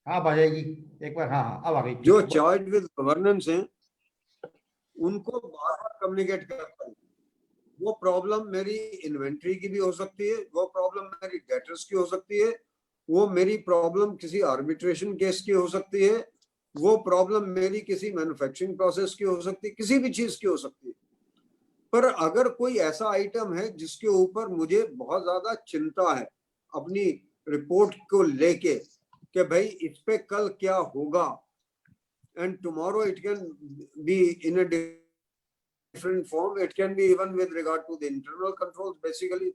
हाँ आ जाएगी एक बार, हाँ अब आ गई। जो चार्ज विद गवर्नेंस हैं उनको बार-बार कम्युनिकेट करता हूं। वो प्रॉब्लम मेरी इन्वेंटरी की भी हो सकती है, वो प्रॉब्लम मेरी डेटर्स की हो सकती है, वो मेरी प्रॉब्लम किसी आर्बिट्रेशन केस की हो सकती है, वो प्रॉब्लम मेरी किसी मैन्युफैक्चरिंग प्रोसेस की हो सकती है, किसी भी चीज की हो सकती है। पर अगर कोई ऐसा आइटम है जिसके ऊपर मुझे बहुत ज्यादा चिंता है अपनी रिपोर्ट को लेके कि भाई इस पे कल क्या होगा, and tomorrow it can be in a different form, it can be even with regard to the internal controls, basically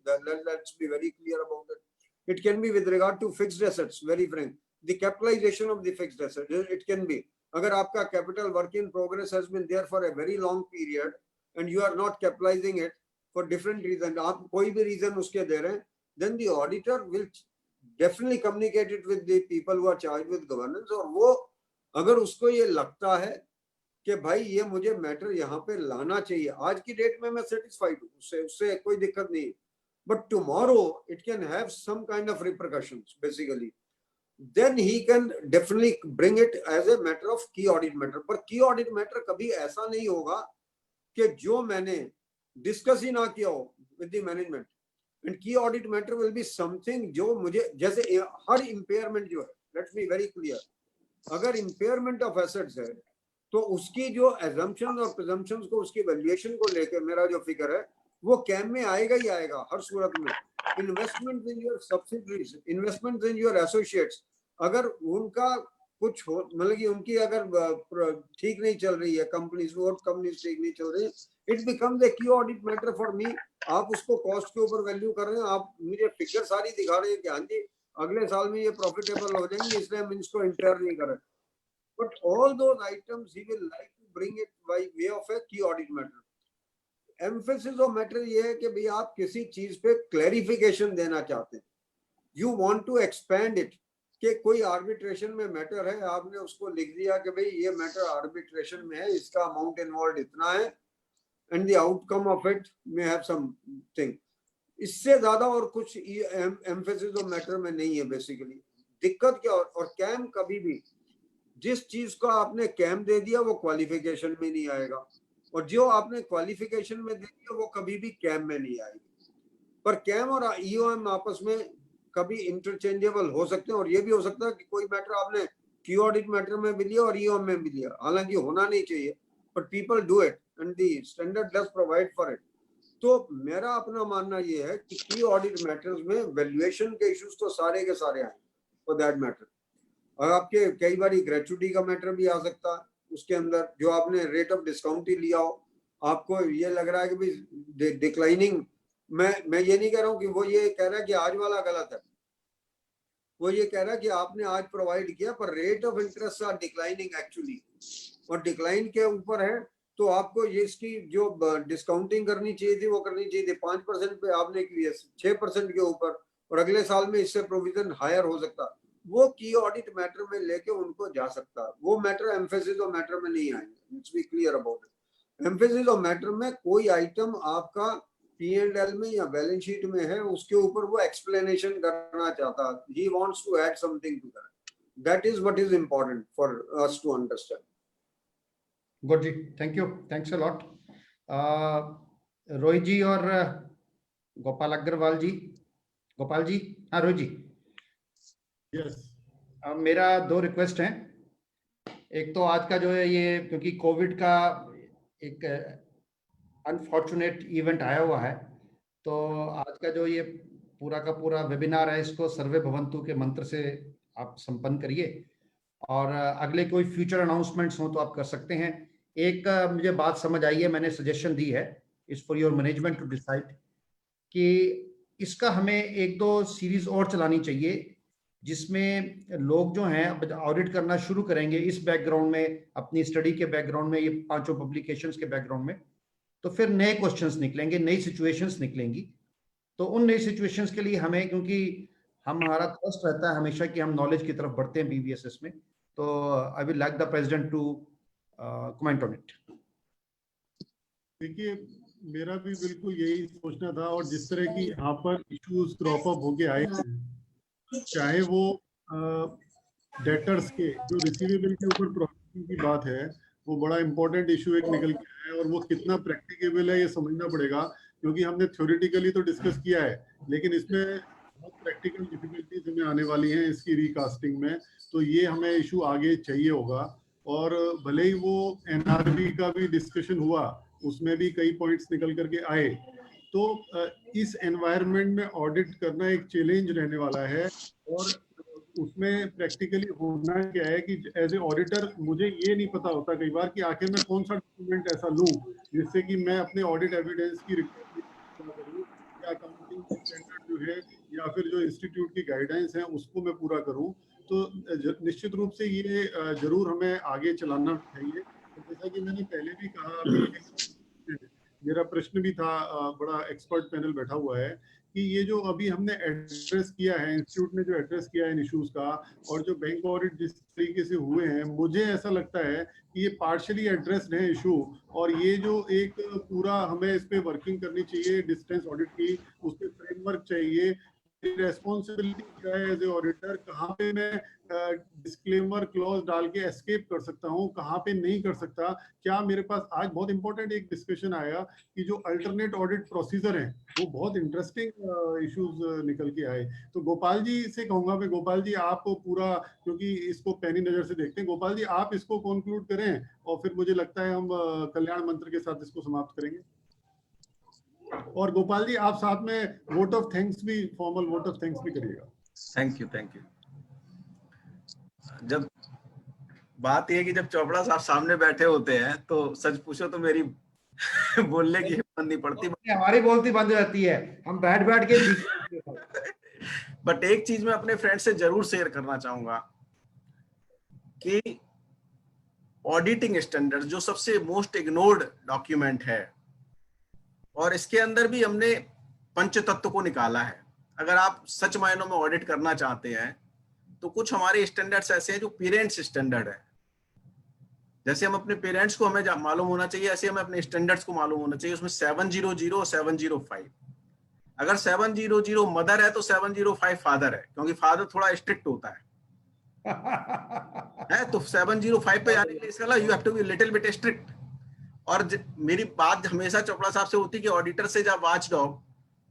let's be very clear about it. It can be with regard to fixed assets, very frank, the capitalization of the fixed assets. It can be agar aapka capital work in progress has been there for a very long period and you are not capitalizing it for different reasons, aap koi bhi reason uske de rahe hain, then the auditor will definitely communicate it with the people who are charged with governance, और वो अगर उसको ये लगता है कि भाई ये मुझे मैटर यहाँ पे लाना चाहिए, आज की डेट में मैं सेटिस्फाइड हूँ, उससे कोई दिक्कत नहीं, but tomorrow it can have some kind of repercussions basically, then he can definitely bring it as a matter of key audit matter. पर key audit matter कभी ऐसा नहीं होगा कि जो मैंने डिस्कस ही ना किया हो with the management, and key audit matter will be something जो मुझे, जैसे हर impairment जो है, let's be very clear, अगर impairment of assets है तो उसकी जो assumptions और presumptions को, उसकी valuation को लेके मेरा जो फिगर है वो कैम में आएगा ही आएगा हर सूरत में। Investment in your subsidiaries, investment in your associates, अगर उनका कुछ हो, मतलब कि उनकी अगर ठीक नहीं चल रही है, कंपनीज ठीक नहीं चल रही है, it becomes a key audit matter for me. आप उसको कॉस्ट के ऊपर वैल्यू कर रहे हैं, आप मुझे फिगर सारी दिखा रहे हैं कि हाँ जी अगले साल में ये प्रॉफिटेबल हो जाएंगे, इसलिए हम इसको इंपेयर नहीं कर रहे, but all those items he will like to bring it by way of a key audit matter. Emphasis of matter ये है कि भाई आप किसी चीज पे क्लैरिफिकेशन देना चाहते हैं, you want to expand it, कि कोई आर्बिट्रेशन में मैटर है, आपने उसको लिख दिया कि भाई ये मैटर आर्बिट्रेशन में है, इसका अमाउंट इन्वॉल्व इतना है, and the outcome of it may have something. इससे ज्यादा और कुछ एम्फेसिस ऑफ मैटर में नहीं है बेसिकली। दिक्कत क्या, और कैम कभी भी, जिस चीज को आपने कैम दे दिया वो क्वालिफिकेशन में नहीं आएगा, और जो आपने क्वालिफिकेशन में दे दिया वो कभी भी कैम में नहीं आएगी। पर कैम और ईओएम आपस में कभी इंटरचेंजेबल हो सकते हैं, और ये भी हो सकता है कि कोई मैटर आपने क्यू ऑडिट मैटर में भी लिया और ईओएम में भी लिया, हालांकि होना नहीं चाहिए, but people do it and the standard does provide for it. तो मेरा अपना मानना ये है कि क्यू ऑडिट मैटर्स में वैल्यूएशन के इश्यूज तो सारे के सारे आए फॉर दैट मैटर, और आपके कई बार ग्रेचुइटी का मैटर भी आ सकता है उसके अंदर, जो आपने रेट ऑफ डिस्काउंट ही लिया हो, आपको ये लग रहा है कि भाई डिक्लाइनिंग, मैं ये नहीं कह रहा हूँ कि वो ये कह रहा है कि आज वाला गलत है, वो ये कह रहा है कि आपने आज प्रोवाइड किया पर rate of interest are declining actually, और डिक्लाइन के ऊपर है, तो आपको ये इसकी जो डिस्काउंटिंग करनी चाहिए थी वो करनी चाहिए थी 5% पे, आपने की है 6% के ऊपर, और अगले साल में इससे प्रोविजन हायर हो सकता, वो की ऑडिट मैटर में लेके उनको जा सकता है। वो मैटर एम्फेसिस ऑफ मैटर में नहीं आएंगे, let's be clear about it. Emphasis of matter में कोई आइटम आपका P&L में या बैलेंस शीट में है, उसके ऊपर वो एक्सप्लेनेशन करना चाहता है, he wants to add something to that. That is what is important for us to understand. Good ji, thank you, thanks a lot. Rohit ji और गोपाल अग्रवाल जी, गोपाल जी, हाँ रोहित जी। Yes. मेरा 2 रिक्वेस्ट हैं। एक तो आज का जो है ये, क्योंकि कोविड का एक अनफॉर्चुनेट इवेंट आया हुआ है, तो आज का जो ये पूरा का पूरा वेबिनार है, इसको सर्वे भवंतु के मंत्र से आप संपन्न करिए, और अगले कोई फ्यूचर अनाउंसमेंट्स हो तो आप कर सकते हैं। एक मुझे बात समझ आई है, मैंने सजेशन दी है, is for your management to decide, कि इसका हमें 1-2 सीरीज और चलानी चाहिए, जिसमें लोग जो हैं ऑडिट करना शुरू करेंगे इस बैकग्राउंड में, अपनी स्टडी के बैकग्राउंड में, ये 5 पब्लिकेशंस के बैकग्राउंड में, तो फिर नए क्वेश्चंस निकलेंगे, नई सिचुएशंस निकलेंगी। तो उन नई सिचुएशंस के लिए हमें, क्योंकि हमारा ट्रस्ट रहता है हमेशा कि हम नॉलेज की तरफ बढ़ते हैं BVSS में, तो I will like the president to comment on it. देखिए, मेरा भी बिल्कुल यही सोचना था, और जिस तरह की यहाँ पर इश्यूज क्रॉप अप होके आए, चाहे वो डेटर्स के जो रिसीवेबल के ऊपर प्रोसेसिंग की बात है, वो बड़ा इंपॉर्टेंट इशू एक निकल के आया है, और वो कितना प्रैक्टिकेबल है ये समझना पड़ेगा, क्योंकि हमने थ्योरेटिकली तो डिस्कस किया है, लेकिन इसमें बहुत प्रैक्टिकल डिफिकल्टीज हमें आने वाली हैं इसकी रिकास्टिंग में, तो ये हमें इशू आगे चाहिए होगा। और भले ही वो NRV का भी डिस्कशन हुआ, उसमें भी कई पॉइंट्स निकल करके आए, तो इस एनवायरनमेंट में ऑडिट करना एक चैलेंज रहने वाला है, और उसमें प्रैक्टिकली होना क्या है कि एज ए ऑडिटर मुझे ये नहीं पता होता कई बार कि आखिर मैं कौन सा डॉक्यूमेंट ऐसा लूं जिससे कि मैं अपने ऑडिट एविडेंस की रिक्वायरमेंट करूं, या अकाउंटिंग स्टैंडर्ड जो है या फिर जो इंस्टीट्यूट की गाइडेंस है उसको मैं पूरा करूं। तो निश्चित रूप से ये जरूर हमें आगे चलाना चाहिए। तो जैसा कि मैंने पहले भी कहा, मेरा प्रश्न भी था, बड़ा एक्सपर्ट पैनल बैठा हुआ है, कि ये जो अभी हमने एड्रेस किया है, इंस्टीट्यूट ने जो एड्रेस किया है इन इश्यूज का, और जो बैंक ऑडिट जिस तरीके से हुए हैं, मुझे ऐसा लगता है कि ये पार्शियली एड्रेस्ड है इशू, और ये जो एक पूरा हमें इस पे वर्किंग करनी चाहिए डिस्टेंस ऑडिट की, उस पर फ्रेमवर्क चाहिए, रेस्पॉन्सिबिलिटी क्या है एज ए ऑडिटर, कहाँ पे मैं डिस्क्लेमर क्लॉज डाल के एस्केप कर सकता हूँ, कहाँ पे नहीं कर सकता। क्या मेरे पास आज बहुत इंपॉर्टेंट एक डिस्कशन आया कि जो अल्टरनेट ऑडिट प्रोसीजर है वो बहुत इंटरेस्टिंग इश्यूज निकल के आए। तो गोपाल जी से कहूंगा मैं, गोपाल जी आप पूरा, क्योंकि इसको पैनी नजर से देखते हैं, गोपाल जी आप इसको कंक्लूड करें, और फिर मुझे लगता है हम कल्याण मंत्र के साथ इसको समाप्त करेंगे। और गोपाल जी आप साथ में वोट ऑफ थैंक्स भी, फॉर्मल वोट ऑफ थैंक्स भी करिएगा। Thank you, thank you. जब बात ये कि जब चोपड़ा साहब सामने बैठे होते हैं तो सच पूछो तो मेरी बोलने की हिम्मत नहीं पड़ती, हमारी बोलती बंद रहती है, हम बैठ बैठ के बट एक चीज मैं अपने फ्रेंड से जरूर शेयर करना चाहूंगा कि ऑडिटिंग स्टैंडर्ड जो सबसे मोस्ट इग्नोर्ड डॉक्यूमेंट है, और इसके अंदर भी हमने पंचतत्व को निकाला है। अगर आप सच मायनों में ऑडिट करना चाहते हैं तो कुछ हमारे स्टैंडर्ड्स ऐसे हैं जो पेरेंट्स स्टैंडर्ड है। जैसे हम अपने पेरेंट्स को हमें मालूम होना चाहिए, ऐसे हमें अपने स्टैंडर्ड्स को मालूम होना चाहिए। उसमें 700 और 705। अगर 700 मदर है तो 705 फादर है, क्योंकि फादर थोड़ा स्ट्रिक्ट होता है तो 705 पे जाने के लिए इसका you have to be little bit strict. और मेरी बात हमेशा चोपड़ा साहब से होती है कि ऑडिटर से जब वॉच डॉग,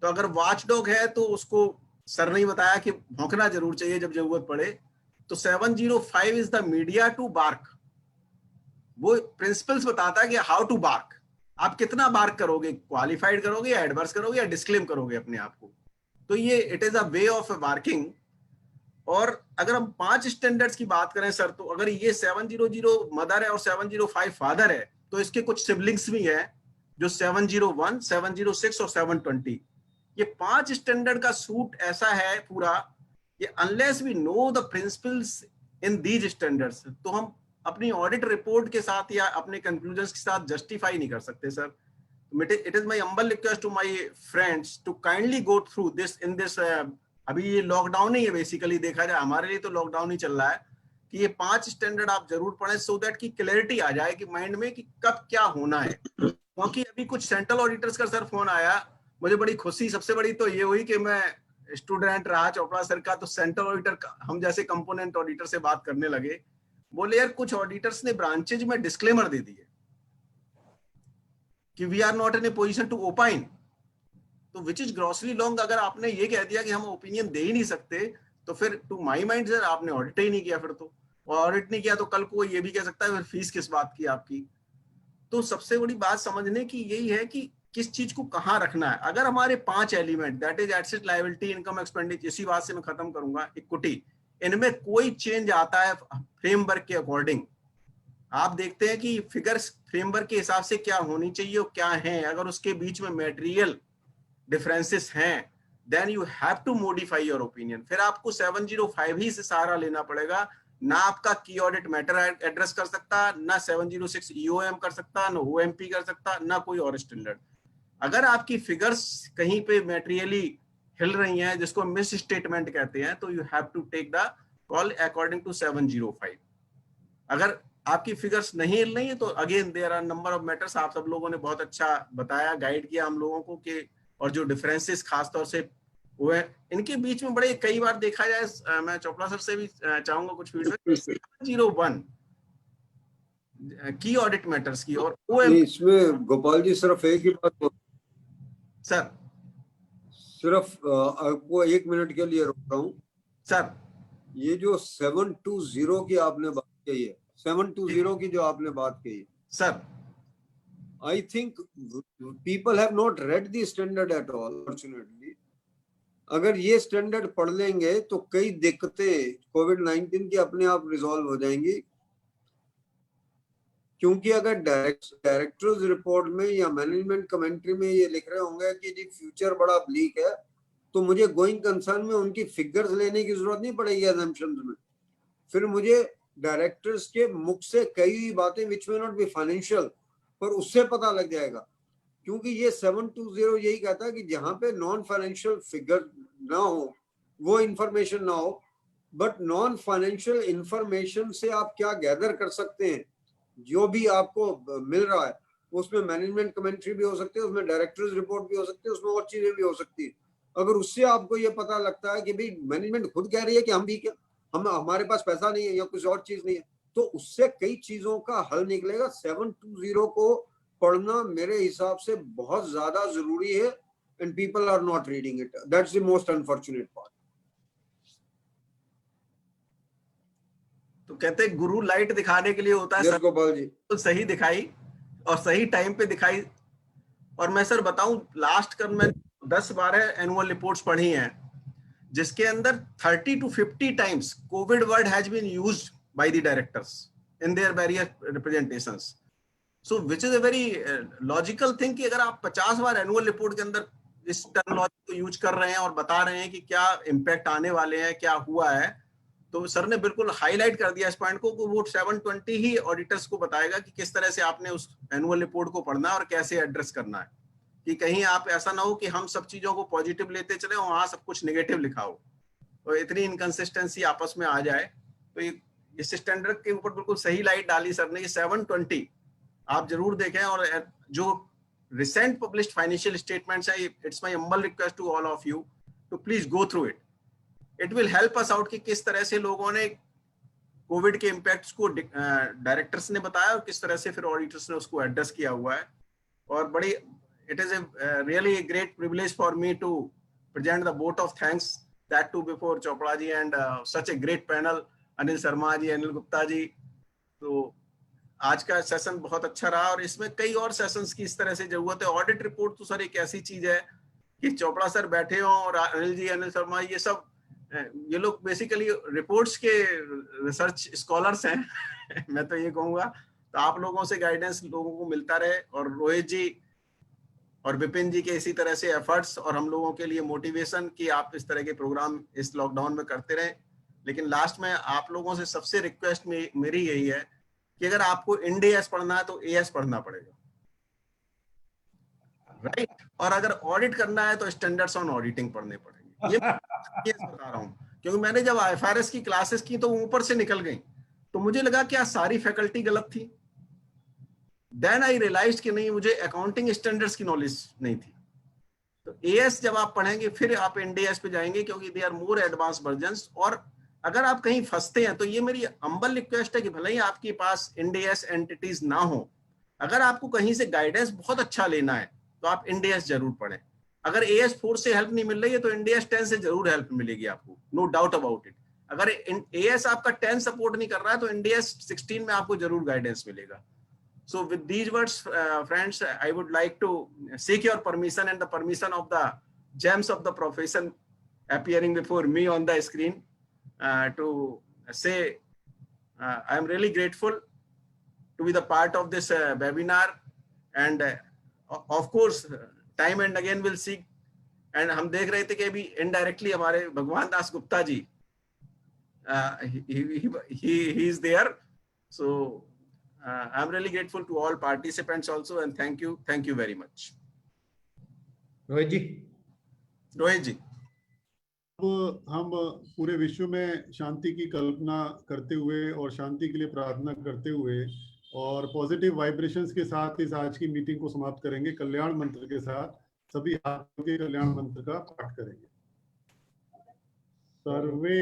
तो अगर वॉच डॉग है तो उसको सर ने बताया कि भौंकना जरूर चाहिए जब जरूरत पड़े। तो 705 is the media to bark. वो प्रिंसिपल्स बताता है कि हाउ टू बार्क, आप कितना बार्क करोगे, क्वालिफाइड करोगे या एडवर्स करोगे या डिस्क्लेम करोगे अपने आप को। तो ये it is a way of barking. और अगर हम 5 स्टैंडर्ड्स की बात करें सर, तो अगर ये 700 मदर है और 705 फादर है, तो इसके कुछ सिबलिंग्स भी हैं जो 701, 706 और 720। ये 5 स्टैंडर्ड का सूट ऐसा है पूरा, ये unless we know the principles in these standards, तो हम अपनी ऑडिट रिपोर्ट के साथ या अपने कंक्लूजन्स के साथ जस्टिफाई नहीं कर सकते sir. It is my humble request to my friends to kindly go through this in this. अभी ये लॉकडाउन नहीं है, बेसिकली देखा जाए हमारे लिए तो लॉकडाउन ही चल रहा है, कि ये 5 स्टैंडर्ड आप जरूर पढ़ें, सो दैट की क्लैरिटी आ जाए कि माइंड में कि कब क्या होना है। क्योंकि अभी कुछ सेंट्रल ऑडिटर्स का सर फोन आया, मुझे बड़ी खुशी सबसे बड़ी तो ये हुई कि मैं स्टूडेंट रहा चोपड़ा सर का, तो सेंट्रल ऑडिटर हम जैसे कंपोनेंट ऑडिटर से बात करने लगे, बोले यार कुछ ऑडिटर्स ने ब्रांचेज में डिस्क्लेमर दे दिए कि we are not in a position to opine, तो विच इज ग्रॉसली लॉन्ग। अगर आपने ये कह दिया कि हम ओपिनियन दे ही नहीं सकते, तो फिर टू माई माइंड सर आपने ऑडिट ही नहीं किया फिर तो, और ऑडिट नहीं किया तो कल को ये भी कह सकता है फिर फीस किस बात की आपकी। तो सबसे बड़ी बात समझने की यही है कि किस चीज को कहाँ रखना है। अगर हमारे 5 element, that is asset, liability, income, expenditure, इसी बात से मैं खत्म करूंगा, इक्विटी, इनमें कोई चेंज आता है फ्रेमवर्क के अकॉर्डिंग, आप देखते हैं कि फिगर्स फ्रेमवर्क के हिसाब से क्या होनी चाहिए और क्या है, अगर उसके बीच में मटेरियल डिफरेंसेस हैं, then you have to modify your opinion. फिर आपको 705 ही से सहारा लेना पड़ेगा, ना आपका की ऑडिट मैटर एड्रेस कर सकता, ना 706 ईओएम कर सकता, ना ओएमपी कर सकता, ना कोई और स्टैंडर्ड। अगर आपकी फिगर्स कहीं पे मटेरियली हिल रही हैं, जिसको मिस स्टेटमेंट कहते हैं, तो you have to take the call according to 705। अगर आपकी फिगर्स नहीं हिल रही है तो again there are number of matters. आप सब लोगों ने बहुत अच्छा बताया, गाइड किया हम लोगों को कि, और जो डिफरेंसेस खासतौर से वो है इनके बीच में बड़े कई बार देखा जाए, मैं चोपड़ा सर से भी चाहूंगा कुछ फीडबैक। 701 की ऑडिट मैटर्स की और इसमें गोपाल जी सिर्फ एक ही बात सर, सिर्फ आपको 1 मिनट के लिए रोक रहा हूँ सर। ये जो 720 की आपने बात कही है, 720 की जो आपने बात कही है sir, I think people have not read the standard at all, fortunately. अगर ये स्टैंडर्ड पढ़ लेंगे तो कई दिक्कतें कोविड-19 की अपने आप रिजॉल्व हो जाएंगी। क्योंकि अगर डायरेक्टर्स रिपोर्ट में या मैनेजमेंट कमेंट्री में ये लिख रहे होंगे कि जी फ्यूचर बड़ा ब्लीक है, तो मुझे गोइंग कंसर्न में उनकी फिगर्स लेने की जरूरत नहीं पड़ेगी असम्पशंस में। फिर मुझे डायरेक्टर्स के मुख से कई बातें विच में नॉट बी फाइनेंशियल, पर उससे पता लग जाएगा। क्योंकि ये 720 यही कहता है कि जहां पे नॉन फाइनेंशियल फिगर ना हो, वो इंफॉर्मेशन ना हो, बट नॉन फाइनेंशियल इंफॉर्मेशन से आप क्या गैदर कर सकते हैं, जो भी आपको मिल रहा है, उसमें मैनेजमेंट कमेंट्री भी हो सकती है, उसमें डायरेक्टर्स रिपोर्ट भी हो सकती है, उसमें और चीजें भी हो सकती है। अगर उससे आपको ये पता लगता है कि भाई मैनेजमेंट खुद कह रही है कि हम भी क्या, हमारे पास पैसा नहीं है या कुछ और चीज नहीं है, तो उससे कई चीजों का हल निकलेगा। 720 को पढ़ना मेरे हिसाब से बहुत ज्यादा जरूरी है, and people are not reading it. That's the most unfortunate part. तो कहते हैं गुरु लाइट दिखाने के लिए होता है, यस गोपाल जी, तो सही दिखाई और सही टाइम पे दिखाई। और मैं सर बताऊं, लास्ट कर मैं 10-12 एनुअल रिपोर्ट्स पढ़ी हैं, जिसके अंदर 30 to 50 times COVID word has been used by the directors in their various representations. So which is a very logical thing कि अगर आप 50 बार एनुअल रिपोर्ट के अंदर इस टर्मिनोलॉजी को यूज कर रहे हैं और बता रहे हैं कि क्या इम्पैक्ट आने वाले हैं, क्या हुआ है, तो सर ने बिल्कुल हाईलाइट कर दिया इस पॉइंट को, वो 720 ही ऑडिटर्स को बताएगा कि किस तरह से आपने उस एनुअल रिपोर्ट को पढ़ना है और कैसे एड्रेस करना है, कि कहीं आप ऐसा ना हो कि हम सब चीजों को पॉजिटिव लेते चले और वहां सब कुछ नेगेटिव लिखा हो, तो इतनी इनकंसिस्टेंसी आपस में आ जाए। तो ये इस स्टैंडर्ड के ऊपर बिल्कुल सही लाइट डाली सर ने। ये 720 आप जरूर देखें, और जो recent published financial statements, it's my humble request to all of you to please go through it. It will help us out कि किस तरह से लोगों ने कोविड के इम्पैक्ट्स को डायरेक्टर्स ने बताया और किस तरह से फिर ऑडिटर्स ने उसको एड्रेस किया हुआ है. और बड़ी it is a really great privilege for me to present the vote of thanks, that too before Chopra ji and such a great panel, Anil Sharma ji, Anil Gupta ji. तो आज का session बहुत अच्छा रहा और इसमें कई और सेशंस की इस तरह से जरूरत है. ऑडिट रिपोर्ट तो सर एक ऐसी चीज है कि चोपड़ा सर बैठे हों और अनिल जी, अनिल शर्मा, ये सब ये लोग बेसिकली रिपोर्ट्स के रिसर्च स्कॉलर्स हैं. मैं तो ये कहूँगा. तो आप लोगों से गाइडेंस लोगों को मिलता रहे और रोहित जी और विपिन जी के इसी तरह से एफर्ट्स और हम लोगों के लिए मोटिवेशन कि आप इस तरह के प्रोग्राम इस लॉकडाउन में करते रहें. लेकिन लास्ट में आप लोगों से सबसे रिक्वेस्ट मेरी यही है कि अगर आपको इंड-एएस पढ़ना है तो एएस पढ़ना पड़ेगा, राइट? और अगर ऑडिट करना है तो स्टैंडर्ड्स ऑन ऑडिटिंग पढ़ने पड़ेंगे. ये बता रहा हूँ क्योंकि मैंने जब आईएफआरएस की क्लासेस की तो ऊपर से निकल गई तो मुझे लगा क्या सारी फैकल्टी गलत थी. देन आई रियलाइज्ड कि नहीं, मुझे अकाउंटिंग स्टैंडर्ड्स की नॉलेज नहीं थी. तो एएस जब आप पढ़ेंगे फिर आप इंड-एएस पे जाएंगे क्योंकि they are more advance versions. और अगर आप कहीं फंसते हैं तो ये मेरी हम्बल रिक्वेस्ट है कि भले ही आपके पास इंड-एएस एंटिटीज ना हो, अगर आपको कहीं से गाइडेंस बहुत अच्छा लेना है तो आप इंड-एएस जरूर पढ़ें. अगर एएस 4 से हेल्प नहीं मिल रही है तो इंड-एएस 10 से जरूर हेल्प मिलेगी आपको, नो डाउट अबाउट इट. अगर एएस आपका 10 सपोर्ट नहीं कर रहा है तो इंड-एएस 16 में आपको जरूर गाइडेंस मिलेगा. So with these words, friends, I would like to seek your permission and the permission of the gems of the profession appearing before me on the screen to say I am really grateful to be the part of this webinar. And of course, time and again we'll seek. And हम देख रहे थे कि अभी indirectly हमारे भगवान Das Gupta ji, he is there. So I'm really grateful to all participants also and thank you very much. Rohit जी. अब हम पूरे विश्व में शांति की कल्पना करते हुए और शांति के लिए प्रार्थना करते हुए और पॉजिटिव वाइब्रेशंस के साथ इस आज की मीटिंग को समाप्त करेंगे. कल्याण मंत्र के साथ सभी हाथों के कल्याण मंत्र का पाठ करेंगे. सर्वे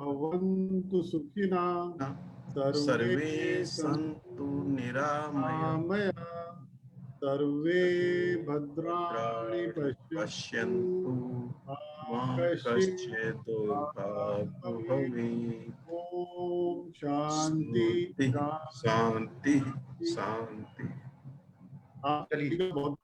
भवन्तु सुखिनः, सर्वे सन्तु निरामया, सर्वे भद्राणि पश्यन्तु मा कश्चित् दुर्भाग्यो भवेत्. ओम शांति शांति शांति. चलिए बहुत